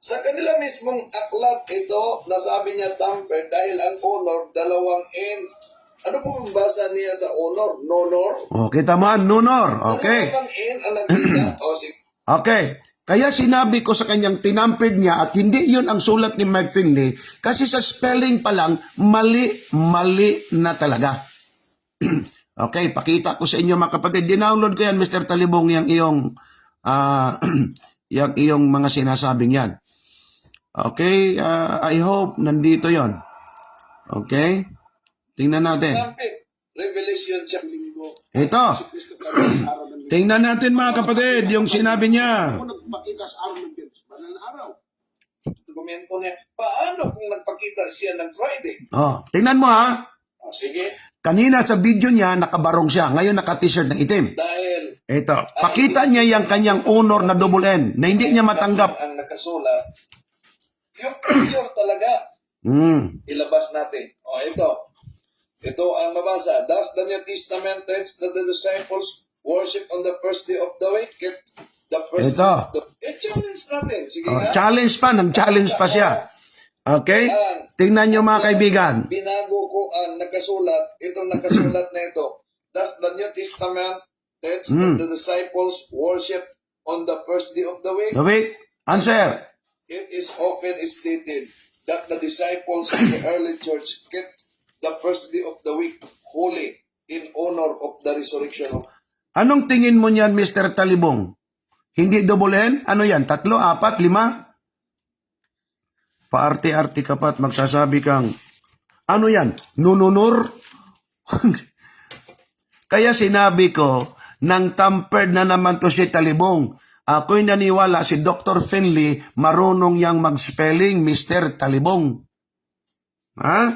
Sa kanila mismong aklat ito, nasabi niya tamper dahil ang honor, 2 in. Ano po ang basa niya sa honor? Nonor? O, kita mo, nunor. Okay. 2 in ang nakita. Okay. Kaya sinabi ko sa kanyang tinampered niya at hindi yun ang sulat ni Mark Finley kasi sa spelling pa lang, mali na talaga. Okay, pakita ko sa inyo mga kapatid. Dinownload ko yan, Mr. Talibong, yung iyong mga sinasabing yan. Okay, I hope nandito yon. Okay? Tingnan natin. Revelation chapter. Ito. Tingnan natin mga kapatid, yung sinabi niya. Komento niya, paano kung nagpakita siya ng Friday? Oh, tingnan mo ha. Sige. Kanina sa video niya, nakabarong siya. Ngayon naka-t-shirt na itim. Dahil Ito. Pakita niya yung kanyang honor na double N na hindi niya matanggap. ang nakasulat, yung picture talaga, ilabas natin. O, ito. Ito ang nabasa. Thus the New Testament tells that the disciples worship on the first day of the week. The first Ito. It challenged natin. Sige Oh, nga. challenge pa, nag-challenge pa siya. Okay? Tingnan nyo mga kaibigan. Binago ko ang nakasulat, itong nakasulat na ito. Does the New Testament teach that the disciples worship on the first day of the week? Wait, answer. It is often stated that the disciples in the early church kept the first day of the week holy in honor of the resurrection of. Anong tingin mo niyan, Mr. Talibong? Hindi double N? Ano yan? 3, 4, 5? Paarte-arte ka pa at magsasabi kang, ano yan? Nununur? Kaya sinabi ko, nang tampered na naman to si Talibong. Ako'y naniwala si Dr. Finley marunong yang mag-spelling, Mr. Talibong. Ha?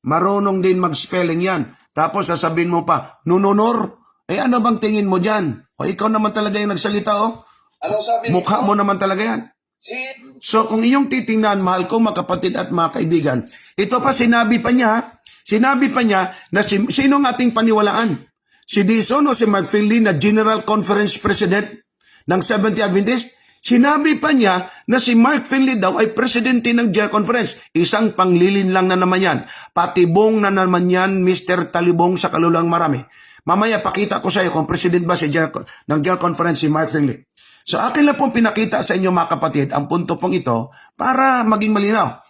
Marunong din mag-spelling yan. Tapos sasabihin mo pa, nununur? Eh ano bang tingin mo dyan? O ikaw naman talaga yung nagsalita, oh. Anong sabi Mukha mo naman talaga yan. So kung iyong titingnan, mahal ko mga kapatid at mga kaibigan, ito pa sinabi pa niya na sino ang ating paniwalaan? Si Dison o si Mark Finley na General Conference President ng Seventh-day Adventist? Sinabi pa niya na si Mark Finley daw ay presidente ng General Conference. Isang panglilin lang na naman yan. Patibong na naman yan, Mr. Talibong sa kalulang marami. Mamaya pakita ko sa iyo kung president ba si ng General Conference si Mark Finley. So akin lang pong pinakita sa inyo mga kapatid ang punto pong ito para maging malinaw.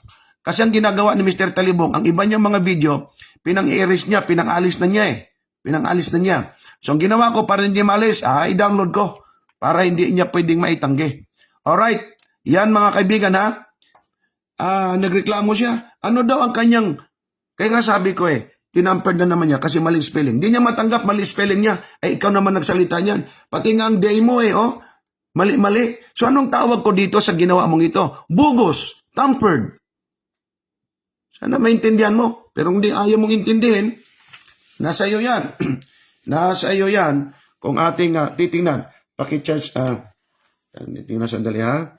Kasi ang ginagawa ni Mr. Talibong, ang iba niyang mga video, pinang-i-erase niya, pinang-alis na niya eh. Pinang-alis na niya. So ang ginawa ko para hindi malis, i-download ko para hindi niya pwedeng maitanggi. Alright, yan mga kaibigan ha. Nagreklamo siya. Ano daw ang kanyang, kaya nga sabi ko tinampered na naman niya kasi maling spelling. Hindi niya matanggap maling spelling niya. Ikaw naman nagsalita niyan. Pati nga ang day mo mali-mali. So anong tawag ko dito sa ginawa mong ito? Bugos. Tampered. Sana maintindihan mo. Pero hindi ayaw mong intindihin, nasa iyo yan. Nasa iyo yan kung ating titingnan. Paki-charge. Tingnan sandali ha.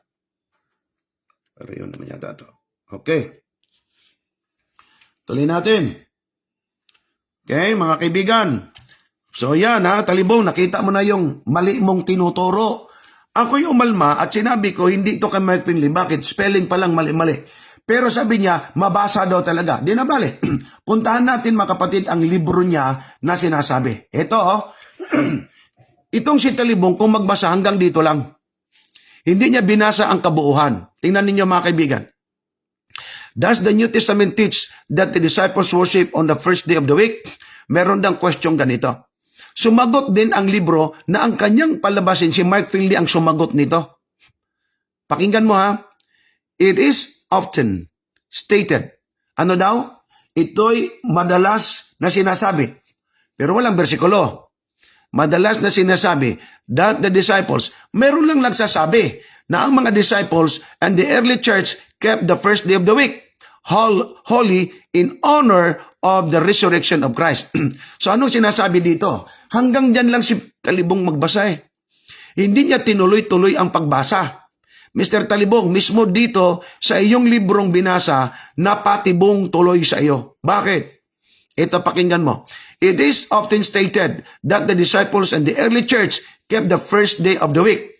Pero yun naman yata ito. Okay. Tuloy natin. Okay, mga kaibigan. So yan Talibong, nakita mo na yung mali mong tinuturo. Ako yung umalma at sinabi ko, hindi ito kay Mark Finley. Bakit? Spelling pa lang mali-mali. Pero sabi niya, mabasa daw talaga. Di na bali. Puntahan natin mga kapatid ang libro niya na sinasabi. Ito, itong si Talibong, kung magbasa hanggang dito lang. Hindi niya binasa ang kabuuhan. Tingnan ninyo mga kaibigan. Does the New Testament teach that the disciples worship on the first day of the week? Meron dang question ganito. Sumagot din ang libro na ang kanyang palabasin, si Mark Finley ang sumagot nito. Pakinggan mo ha. It is often stated. Ano daw? Ito'y madalas na sinasabi. Pero walang bersikulo. Madalas na sinasabi that the disciples, meron lang nagsasabi na ang mga disciples and the early church kept the first day of the week holy in honor of the resurrection of Christ. So anong sinasabi dito? Hanggang dyan lang si Talibong magbasa Hindi niya tinuloy-tuloy ang pagbasa. Mr. Talibong, mismo dito sa iyong librong binasa, napatibong tuloy sa iyo. Bakit? Ito pakinggan mo. It is often stated that the disciples and the early church kept the first day of the week.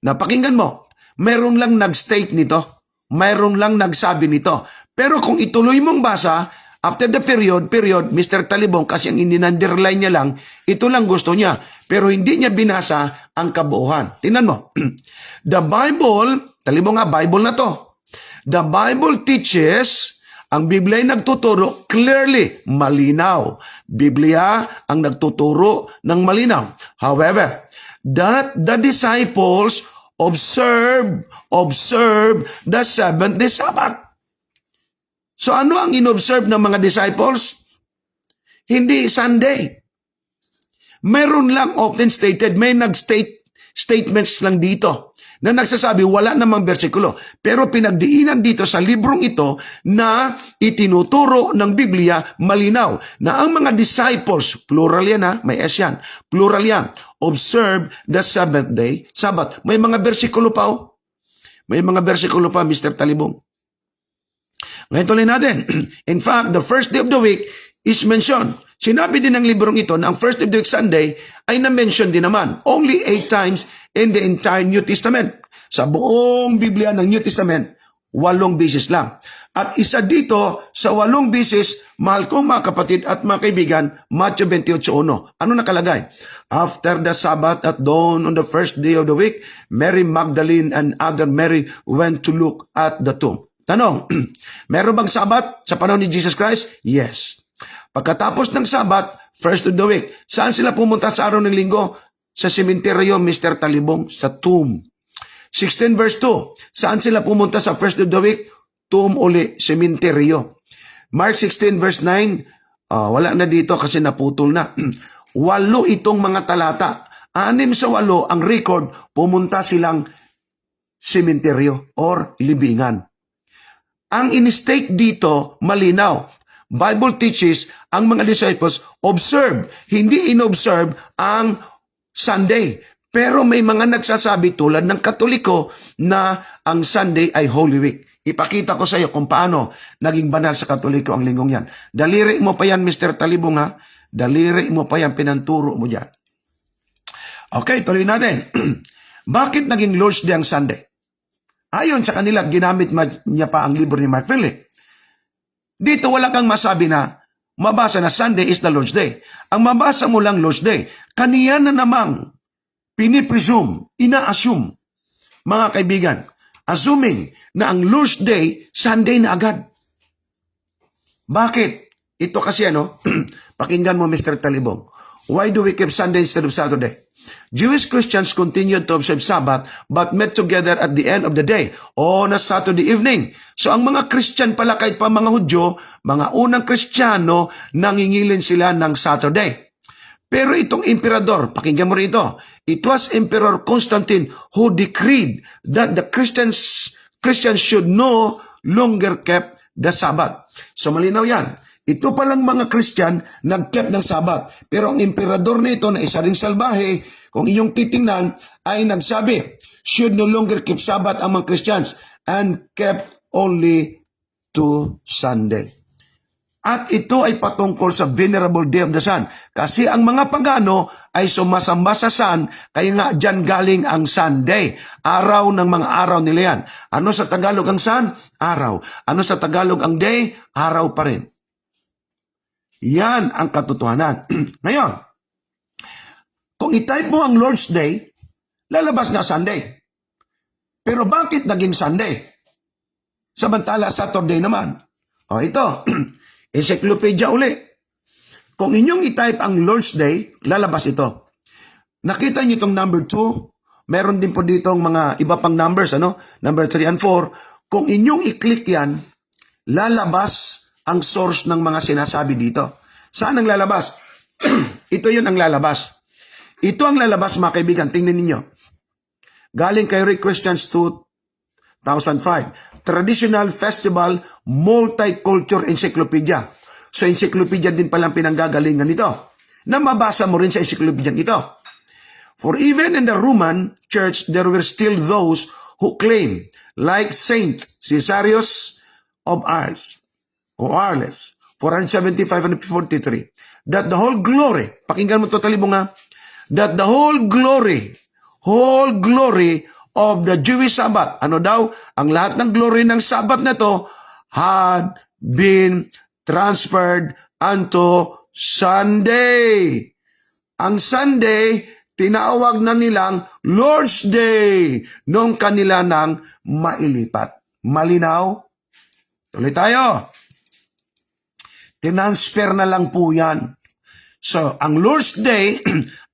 Napakinggan mo, mayroon lang nag-state nito. Mayroon lang nagsabi nito. Pero kung ituloy mong basa, after the period, Mr. Talibong, kasi ang in-underline niya lang, ito lang gusto niya. Pero hindi niya binasa ang kabuuan. Tingnan mo. The Bible, Talibong Bible na to. The Bible teaches, ang Biblia ay nagtuturo clearly, malinaw. Biblia ang nagtuturo ng malinaw. However, that the disciples observe the seventh day Sabbath. So ano ang inobserve ng mga disciples? Hindi Sunday. Meron lang often stated, may nag-state statements lang dito na nagsasabi wala namang bersikulo. Pero pinagdiinan dito sa librong ito na itinuturo ng Biblia malinaw na ang mga disciples, plural yan may S yan, plural yan, observe the seventh day Sabbath. May mga bersikulo pa May mga bersikulo pa, Mr. Talibong. Ngayon tuloy natin. In fact, the first day of the week is mentioned. Sinabi din ng librong ito na ang first of the week Sunday ay na-mention din naman. Only 8 times in the entire New Testament. Sa buong Biblia ng New Testament, 8 beses lang. At isa dito sa 8 beses, mahal kong mga kapatid at mga kaibigan, Matthew 28:1. Ano nakalagay? After the Sabbath at dawn on the first day of the week, Mary Magdalene and other Mary went to look at the tomb. Tanong, meron bang Sabat sa panahon ni Jesus Christ? Yes. Pagkatapos ng Sabat, first of the week, saan sila pumunta sa araw ng linggo? Sa sementeryo, Mr. Talibong, sa tomb. 16 verse 2, saan sila pumunta sa first of the week? Tomb uli, sementeryo. Mark 16 verse 9, wala na dito kasi naputol na. 8 itong mga talata. 6 sa 8 ang record, pumunta silang sementeryo or libingan. Ang in-state dito, malinaw. Bible teaches ang mga disciples, observe, hindi inobserve ang Sunday. Pero may mga nagsasabi tulad ng Katoliko na ang Sunday ay Holy Week. Ipakita ko sa iyo kung paano naging banal sa Katoliko ang linggong yan. Daliri mo pa yan, Mr. Talibong, ha? Daliri mo pa yan, pinanturo mo dyan. Okay, tuloy natin. Bakit naging Lord's Day ang Sunday? Ayon sa kanila, ginamit niya pa ang libro ni Mark Philip. Dito wala kang masabi na mabasa na Sunday is the Lord's Day. Ang mabasa mo lang Lord's Day. Kaniya na namang pinipresume, ina-assume, mga kaibigan, assuming na ang Lord's Day, Sunday na agad. Bakit? Ito kasi pakinggan mo Mr. Talibong. Why do we keep Sunday instead of Saturday? Jewish Christians continued to observe Sabbath but met together at the end of the day on a Saturday evening. So ang mga Christian pala kahit pa mga Hudyo, mga unang Kristiyano, nangingilin sila ng Saturday. Pero itong emperador, pakinggan mo rito, it was Emperor Constantine who decreed that the Christians should no longer keep the Sabbath. So malinaw yan. Ito palang mga Christian nag-keep ng Sabbath. Pero ang emperador nito na isa ring salbahe, kung inyong titingnan, ay nagsabi, should no longer keep Sabbath ang mga Christians and kept only to Sunday. At ito ay patungkol sa Venerable Day of the Sun. Kasi ang mga pagano ay sumasamba sa sun, kaya nga dyan galing ang Sunday. Araw ng mga araw nila yan. Ano sa Tagalog ang sun? Araw. Ano sa Tagalog ang day? Araw pa rin. Yan ang katotohanan. Ngayon, kung itype mo ang Lord's Day, lalabas nga Sunday. Pero bakit naging Sunday? Samantala Saturday naman. O ito, encyclopedia uli. Kung inyong itype ang Lord's Day, lalabas ito. Nakita niyo itong number 2, meron din po dito mga iba pang numbers, number 3 and 4. Kung inyong i-click yan, lalabas ang source ng mga sinasabi dito. Saan ang lalabas? Ito yun ang lalabas. Ito ang lalabas, mga kaibigan. Tingnan ninyo. Galing kay Rick Christians 2005. Traditional Festival Multicultural Encyclopedia. So, encyclopedia din palang pinanggagalingan nito. Na mabasa mo rin sa encyclopedia ito. For even in the Roman Church, there were still those who claim, like Saint Caesarius of Ars, o Arles, 475-43, that the whole glory, pakinggan mo ito Talibong nga, that the whole glory of the Jewish Sabbath, ano daw, ang lahat ng glory ng Sabbath na to, had been transferred unto Sunday. Ang Sunday, tinawag na nilang Lord's Day, nung kanila nang mailipat. Malinaw? Tuloy tayo. Transfer na lang po yan. So, ang Lord's Day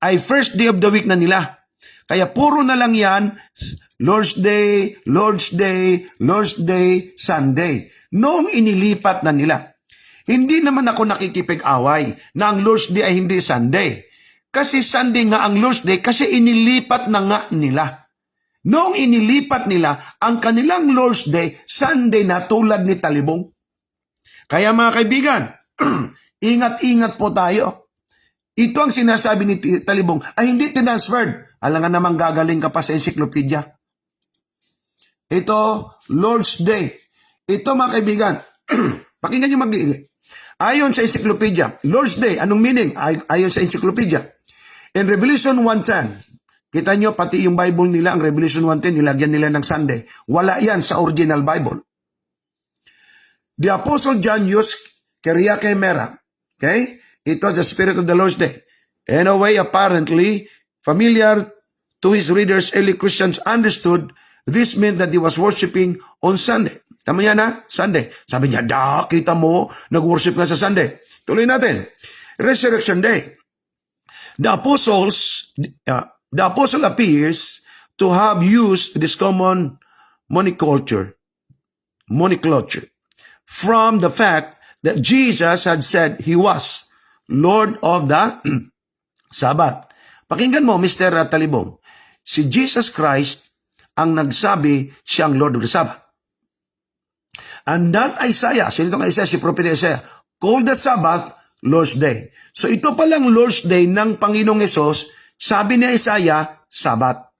ay first day of the week na nila. Kaya puro na lang yan, Lord's Day, Lord's Day, Lord's Day, Sunday. Noong inilipat na nila. Hindi naman ako nakikipag-away na ang Lord's Day ay hindi Sunday. Kasi Sunday nga ang Lord's Day kasi inilipat na nga nila. Noong inilipat nila, ang kanilang Lord's Day, Sunday na tulad ni Talibong. Kaya mga kaibigan, ingat-ingat po tayo. Ito ang sinasabi ni Talibong ay hindi transferred. Alangan namang gagaling ka pa sa encyclopedia. Ito, Lord's Day. Ito mga kaibigan, pakinggan nyo mag-iingat. Ayon sa encyclopedia, Lord's Day, anong meaning? Ayon sa encyclopedia. In Revelation 1:10, Kita nyo, pati yung Bible nila, ang Revelation 1:10, nilagyan nila ng Sunday. Wala yan sa original Bible. The Apostle John used Kyriake Mera. Okay? It was the Spirit of the Lord's Day. In a way, apparently, familiar to his readers, early Christians understood this meant that he was worshiping on Sunday. Tama yan ha? Sunday. Sabi niya, kita mo, nag-worship nga sa Sunday. Tuloy natin. Resurrection Day. The apostle appears to have used this common monoculture from the fact that Jesus had said he was Lord of the Sabbath. Pakinggan mo, Mr. Talibong, si Jesus Christ ang nagsabi siyang Lord of the Sabbath. And that Isaiah, sino itong Isaiah? Si Prophet Isaiah, called the Sabbath Lord's Day. So ito palang Lord's Day ng Panginoong Hesus, sabi ni Isaiah, Sabbath.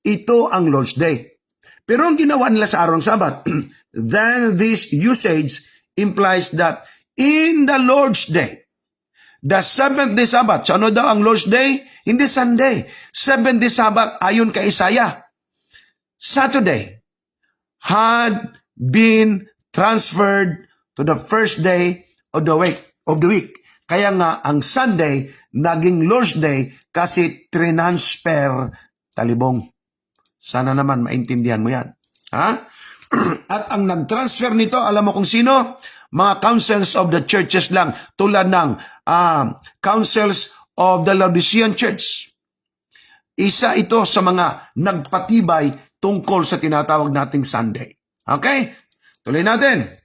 Ito ang Lord's Day. Pero ang ginawa nila sa araw ng Sabbath, then this usage implies that in the Lord's Day, the seventh day Sabbath, so ano daw ang Lord's Day? Hindi Sunday. Seventh day Sabbath, ayon kay Isaiah, Saturday had been transferred to the first day of the week. Kaya nga, ang Sunday, naging Lord's Day kasi transfer, Talibong. Sana naman maintindihan mo yan. Ha? At ang nag-transfer nito, alam mo kung sino? Mga councils of the churches lang, tulad ng councils of the Laodicean Church. Isa ito sa mga nagpatibay tungkol sa tinatawag nating Sunday. Okay? Tuloy natin.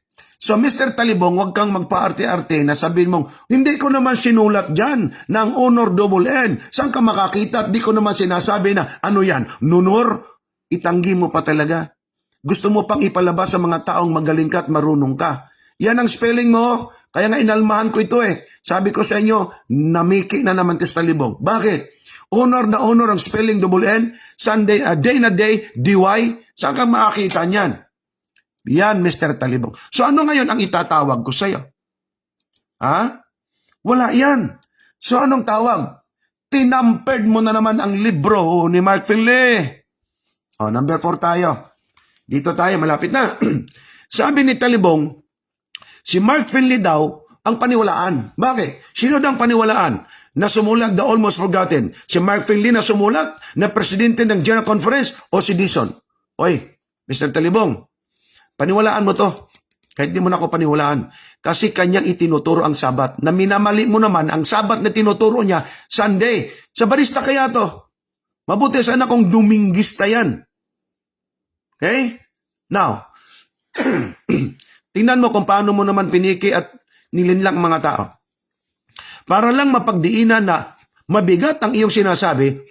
So, Mr. Talibong, huwag kang magpa-arte-arte na sabihin mong, hindi ko naman sinulat dyan ng honor double N. Saan ka makakita at di ko naman sinasabi na, ano yan, nunor? Itanggi mo pa talaga. Gusto mo pang ipalabas sa mga taong magaling ka at marunong ka. Yan ang spelling mo. Kaya nga inalmahan ko ito eh. Sabi ko sa inyo, namiki na naman tis Talibong. Bakit? Honor na honor ang spelling double N. Sunday, day na day, DY. Saan ka makakita niyan? Yan, Mr. Talibong. So ano ngayon ang itatawag ko sa'yo? Ha? Wala yan. So anong tawag? Tinampered mo na naman ang libro ni Mark Finley. Number 4 tayo. Dito tayo, malapit na. Sabi ni Talibong, si Mark Finley daw ang paniwalaan. Bakit? Sino daw ang paniwalaan? Na sumulat, the almost forgotten. Si Mark Finley na sumulat, na presidente ng General Conference, o si Dison? Oy, Mr. Talibong, paniwalaan mo to. Kahit di mo na ako paniwalaan. Kasi kanyang itinuturo ang Sabat. Na minamali mo naman, ang Sabat na tinuturo niya, Sunday. Sa barista kaya to. Mabuti sana kung Dominguista yan. Okay? Now, tingnan mo kung paano mo naman piniki at nilinlang mga tao. Para lang mapagdiinan na mabigat ang iyong sinasabi,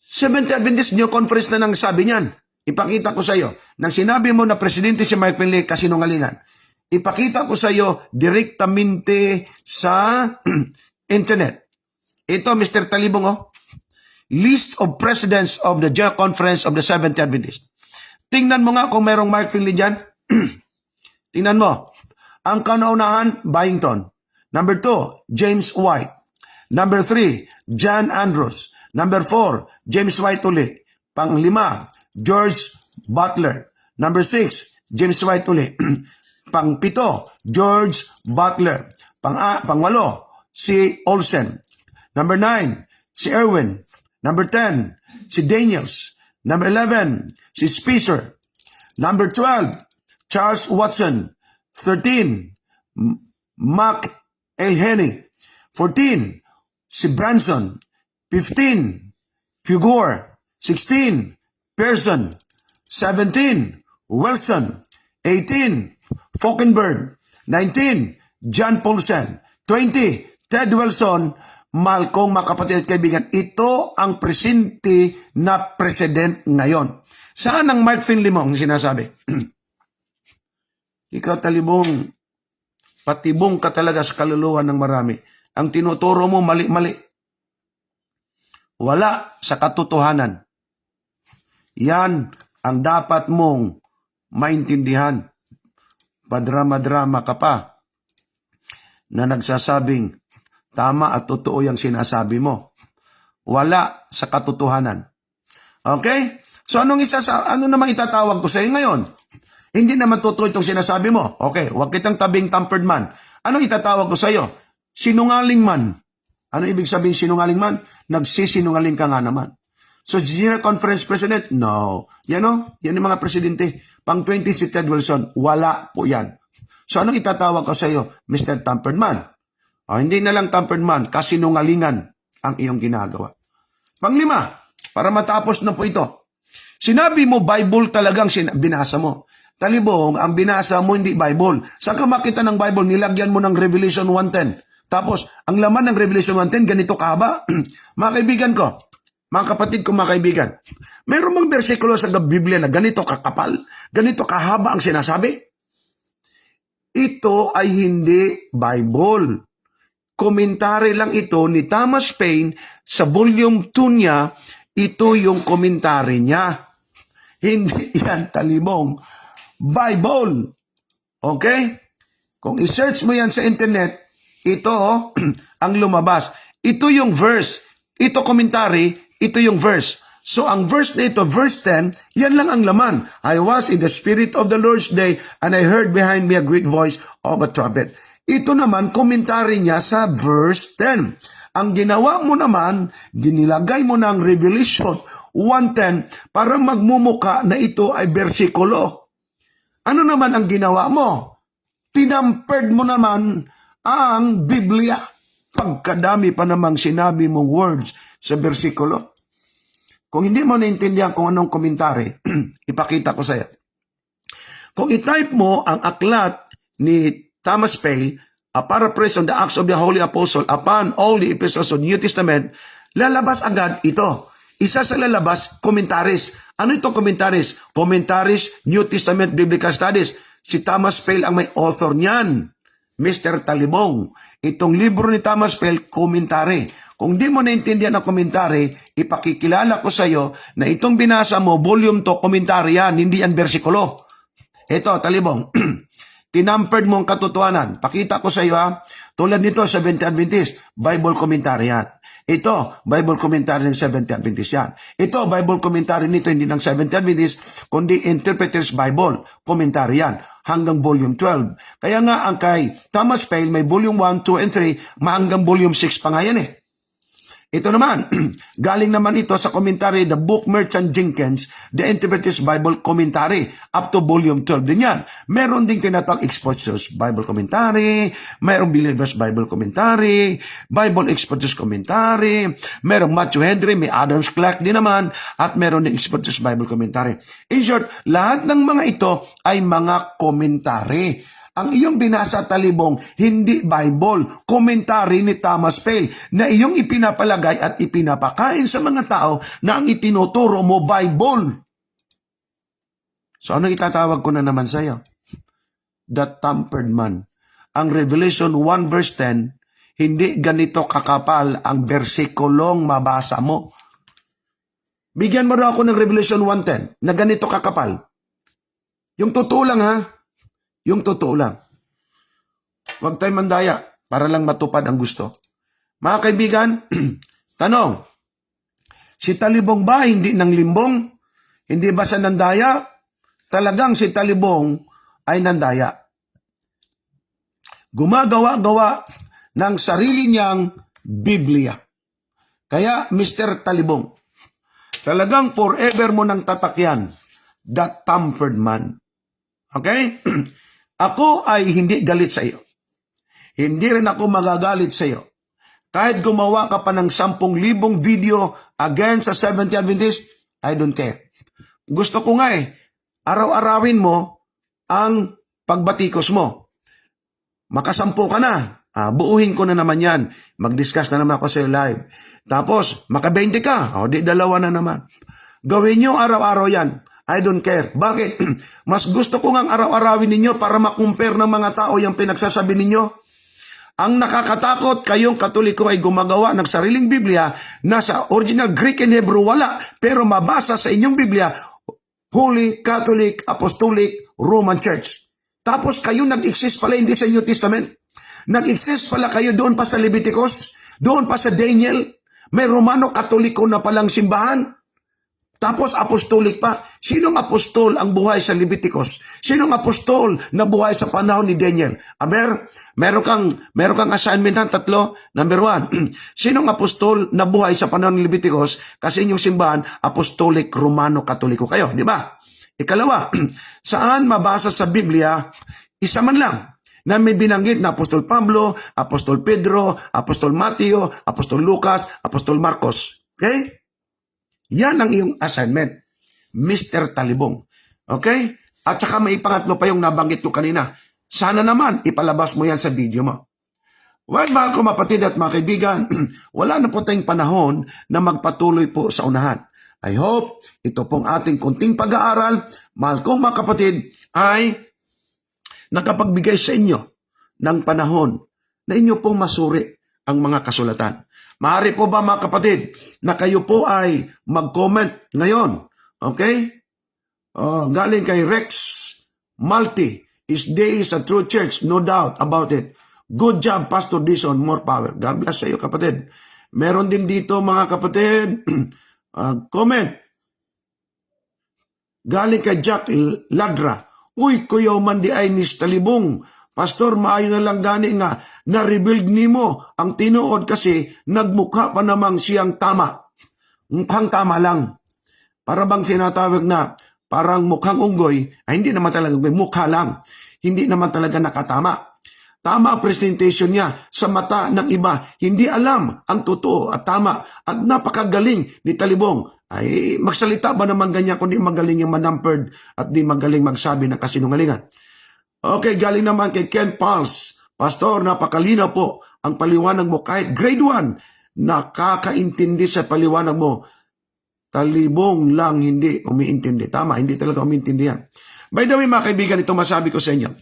Seventh-day Adventist New Conference na nang sabi niyan. Ipakita ko sa iyo, nang sinabi mo na presidente si Mike Finley, kasinungalingan. Ipakita ko sa iyo direktamente sa internet. Ito, Mr. Talibong, list of presidents of the General Conference of the Seventh-day Adventist. Tingnan mo nga kung merong Mark Finley dyan. Tingnan mo. Ang kauna-unahan, Byington. Number 2, James White. Number 3, John Andrews. Number 4, James White uli. Pang-5, George Butler. Number 6, James White uli. Pang-7, George Butler. Pang-8, si Olsen. Number 9, si Erwin. Number 10, si Daniels. Number 11, si Spicer. Number 12, Charles Watson. 13, Mac Elheny. 14, si Branson. 15, Fugor. 16, Pearson. 17, Wilson. 18, Falkenberg. 19, John Paulsen. 20, Ted Wilson. Malkong mga kapatid at kaibigan, ito ang presidente na president ngayon. Saan ang Mark Finley mo ang sinasabi? Ikaw, Talibong, patibong ka talaga sa kaluluwa ng marami. Ang tinuturo mo mali-mali. Wala sa katotohanan. Yan ang dapat mong maintindihan. Padrama-drama ka pa na nagsasabing tama at totoo yung sinasabi mo. Wala sa katotohanan. Okay? So ano namang itatawag ko sa iyo ngayon? Hindi naman totoo itong sinasabi mo. Okay, huwag kitang tabing tampered man. Anong itatawag ko sa iyo? Sinungaling man. Ano ibig sabihin sinungaling man? Nagsisinungaling ka nga naman. So, General Conference President? No. Yan yung mga presidente. Pang 20 si Ted Wilson, wala po yan. So, anong itatawag ko sa iyo? Mr. Tampered Man. O, hindi na lang tampered man, kasinungalingan ang iyong ginagawa. Panglima, para matapos na po ito. Sinabi mo, Bible talagang binasa mo. Talibong, ang binasa mo hindi Bible. Saan ka makita ng Bible? Nilagyan mo ng Revelation 1:10. Tapos, ang laman ng Revelation 1:10, ganito kahaba. Mga kaibigan ko, mga kapatid ko, mga kaibigan, mayroon bang bersikulo sa Biblia na ganito kakapal, ganito kahaba ang sinasabi? Ito ay hindi Bible. Komentary lang ito ni Thomas Paine sa volume 2 niya. Ito yung komentary niya. Hindi yan, talibong, Bible. Okay? Kung i-search mo yan sa internet, ito ang lumabas. Ito yung verse. Ito commentary, ito yung verse. So ang verse na ito, verse 10, yan lang ang laman. I was in the spirit of the Lord's day and I heard behind me a great voice of a trumpet. Ito naman, commentary niya sa verse 10. Ang ginawa mo naman, ginilagay mo ng Revelation 1:10 para magmumuka na ito ay bersikulo. Ano naman ang ginawa mo? Tinampered mo naman ang Biblia. Pagkadami pa namang sinabi mong words sa bersikulo. Kung hindi mo naintindihan kung anong komentary, ipakita ko sa iyo. Kung i-type mo ang aklat ni Thomas Paine, a paraphrase on the Acts of the Holy Apostle upon all the epistles of the New Testament, lalabas agad ito. Isa sa lalabas, commentaries. Ano ito commentaries? Commentaries, New Testament Biblical Studies. Si Thomas Paine ang may author niyan. Mr. Talibong. Itong libro ni Thomas Paine, commentary. Kung di mo naintindihan ang commentary, ipakikilala ko sa iyo na itong binasa mo, volume 2, commentary yan, hindi yan versikulo. Ito, Talibong. Tinampered mo ang katotohanan. Pakita ko sa iyo tulad nito, Seventh Adventist, Bible commentary yan. Ito, Bible commentary ng Seventh Adventist yan. Ito, Bible commentary nito, hindi ng Seventh Adventist, kundi Interpreter's Bible, commentary yan, hanggang volume 12. Kaya nga, ang kay Thomas Paine, may volume 1, 2, and 3, hanggang volume 6 pa nga yan eh. Ito naman, galing naman ito sa commentary, the Book Merchant Jenkins, the Interpreter's Bible Commentary, up to volume 12 din yan. Meron ding tinatawag Expositor's Bible Commentary, mayroong Believer's Bible Commentary, Bible Expositor's Commentary, merong Matthew Henry, may Adams Clark din naman, at meron ding Expositor's Bible Commentary. In short, lahat ng mga ito ay mga komentary. Ang iyong binasa, Talibong, hindi Bible, komentary ni Thomas Paine na iyong ipinapalagay at ipinapakain sa mga tao na ang itinuturo mo, Bible. So ano itatawag ko na naman sa iyo? The tampered man. Ang Revelation 1 verse 10, hindi ganito kakapal ang bersikulong mabasa mo. Bigyan mo na ako ng Revelation 1:10 na ganito kakapal. Yung totoo lang ha. Yung totoo lang. Huwag tayo mandaya para lang matupad ang gusto. Mga kaibigan, tanong, si Talibong ba hindi ng limbong? Hindi ba sa nandaya? Talagang si Talibong ay nandaya. Gumagawa-gawa ng sarili niyang Biblia. Kaya, Mr. Talibong, talagang forever mo nang tatakyan, that tampered man. Okay? Ako ay hindi galit sa iyo. Hindi rin ako magagalit sa iyo. Kahit gumawa ka pa ng 10,000 video against sa Seventh Adventist, I don't care. Gusto ko nga araw-arawin mo ang pagbatikos mo. Makasampu ka na. Buuhin ko na naman yan. Mag-discuss na naman ako sa live. Tapos, maka-20 ka. Di dalawa na naman. Gawin nyo araw-araw yan. I don't care. Bakit? Mas gusto ko ngang araw-arawin ninyo para makumpare ng mga tao yung pinagsasabi ninyo. Ang nakakatakot, kayong Katoliko ay gumagawa ng sariling Biblia na sa original Greek and Hebrew wala, pero mabasa sa inyong Biblia, Holy, Catholic, Apostolic, Roman Church. Tapos kayo nag-exist pala hindi sa New Testament. Nag-exist pala kayo doon pa sa Leviticus, doon pa sa Daniel. May Romano Katoliko na palang simbahan. Tapos apostolic pa. Sinong apostol ang buhay sa Leviticus? Sinong apostol na buhay sa panahon ni Daniel? Meron kang assignment ng 3. Number 1, sinong apostol na buhay sa panahon ni Leviticus? Kasi inyong simbahan, apostolic, Romano, Katoliko kayo, di ba? Ikalawa, saan mabasa sa Biblia, isa man lang, na may binanggit na Apostol Pablo, Apostol Pedro, Apostol Mateo, Apostol Lucas, Apostol Marcos. Okay? Yan ang iyong assignment, Mr. Talibong. Okay? At saka may pangatlo pa yung nabanggit ko kanina. Sana naman ipalabas mo yan sa video mo. Well, mahal ko mapatid at mga kaibigan, wala na po tayong panahon na magpatuloy po sa unahan. I hope ito pong ating kunting pag-aaral, mahal kong mga kapatid, ay nakapagbigay sa inyo ng panahon na inyo pong masuri ang mga kasulatan. Maaari po ba mga kapatid na kayo po ay mag-comment ngayon? Okay? Galing kay Rex Malti. His day is a true church, no doubt about it. Good job, Pastor Dison. More power. God bless sa iyo, kapatid. Meron din dito mga kapatid. Comment. Galing kay Jack Ladra. Uy, kuyaw man di ay nis Talibong. Pastor, maayo na lang gani nga, na-rebuild nimo ang tinuod kasi nagmukha pa namang siyang tama. Mukhang tama lang. Para bang sinatawag na parang mukhang unggoy, ay hindi naman talaga unggoy, mukha lang. Hindi naman talaga nakatama. Tama ang presentation niya sa mata ng iba. Hindi alam ang totoo at tama at napakagaling ni Talibong. Ay, magsalita ba naman ganyan kung di magaling yung manampered at di magaling magsabi ng kasinungalingan? Okay, galing naman kay Ken Pals. Pastor, napakalinaw po ang paliwanag mo. Kahit grade 1, nakakaintindi sa paliwanag mo. Talibong lang hindi umiintindi. Tama, hindi talaga umiintindi yan. By the way, mga kaibigan, ito masabi ko sa inyo.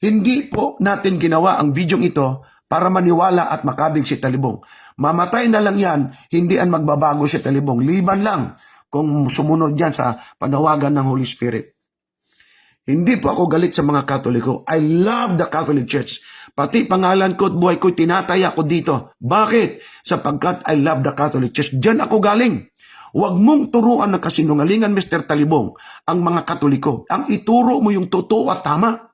Hindi po natin ginawa ang videong ito para maniwala at makabig si Talibong. Mamatay na lang yan, hindi ang magbabago si Talibong. Liban lang kung sumunod yan sa panawagan ng Holy Spirit. Hindi po ako galit sa mga Katoliko. I love the Catholic Church. Pati pangalan ko at buhay ko, tinataya ko dito. Bakit? Sapagkat I love the Catholic Church. Diyan ako galing. Huwag mong turuan ng kasinungalingan, Mr. Talibong, ang mga Katoliko. Ang ituro mo yung totoo at tama.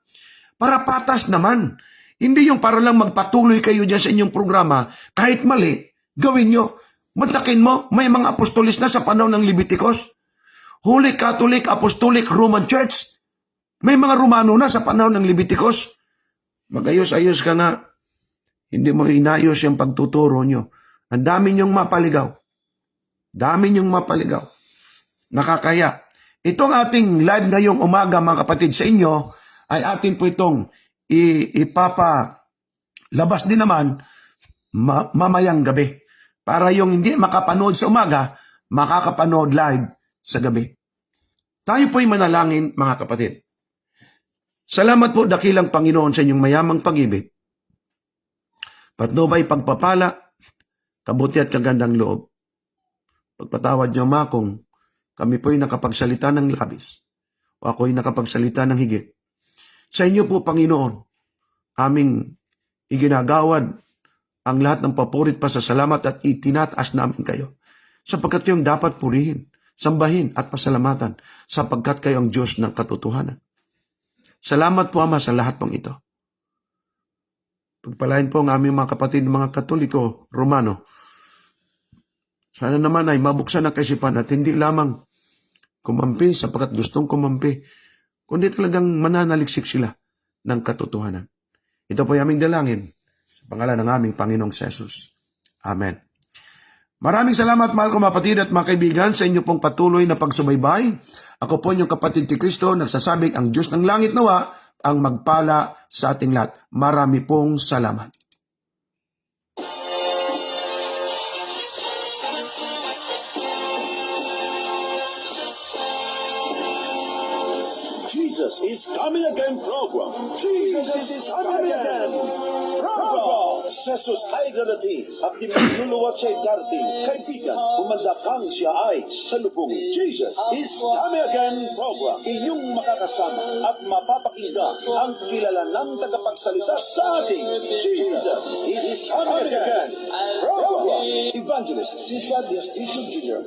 Para patas naman. Hindi yung para lang magpatuloy kayo dyan sa inyong programa. Kahit mali, gawin nyo. Mantakin mo, may mga apostolis na sa panahon ng Leviticus. Holy Catholic Apostolic Roman Church. May mga Romano na sa panahon ng Leviticus. Magayos-ayos ka nga. Hindi mo inayos yung pagtuturo nyo. Ang dami nyong mapaligaw. Dami nyong mapaligaw. Nakakaya. Itong ating live ngayong umaga, mga kapatid, sa inyo, ay atin po itong ipapalabas din naman mamayang gabi. Para yung hindi makapanood sa umaga, makakapanood live sa gabi. Tayo po'y manalangin, mga kapatid. Salamat po, dakilang Panginoon, sa inyong mayamang pag-ibig. Patnubay pagpapala, kabuti at kagandang loob. Pagpatawad niyo, Ama, kung kami po'y nakapagsalita ng labis o ako'y nakapagsalita ng higit. Sa inyo po, Panginoon, aming iginagawad ang lahat ng papurit pa sa salamat at itinataas namin kayo. Sapagkat kayong dapat purihin, sambahin at pasalamatan sapagkat kayo ang Diyos ng katotohanan. Salamat po, Ama, sa lahat pong ito. Pagpalain po ang aming mga kapatid, mga Katoliko, Romano. Sana naman ay mabuksan ang kaisipan at hindi lamang kumampi sapagkat gustong kumampi, kundi talagang mananaliksik sila ng katotohanan. Ito po ay aming dalangin sa pangalan ng aming Panginoong Jesus. Amen. Maraming salamat, mahal ko kapatid at mga kaibigan, sa inyo pong patuloy na pagsubaybay. Ako po inyong kapatid ni Kristo, nagsasabing ang Diyos ng langit nawa ang magpala sa ating lahat. Marami pong salamat. Jesus is Coming Again program. Jesus is Coming Again program. Jesus ay darati at di magluluwat siya'y darating. Kaibigan, umandakang siya ay salubong. Jesus is Coming Again program. Inyong makakasama at mapapakinggan ang kilalanang tagapagsalita sa ating Jesus is Coming Again program. Evangelist Cesar Diostisio Jr.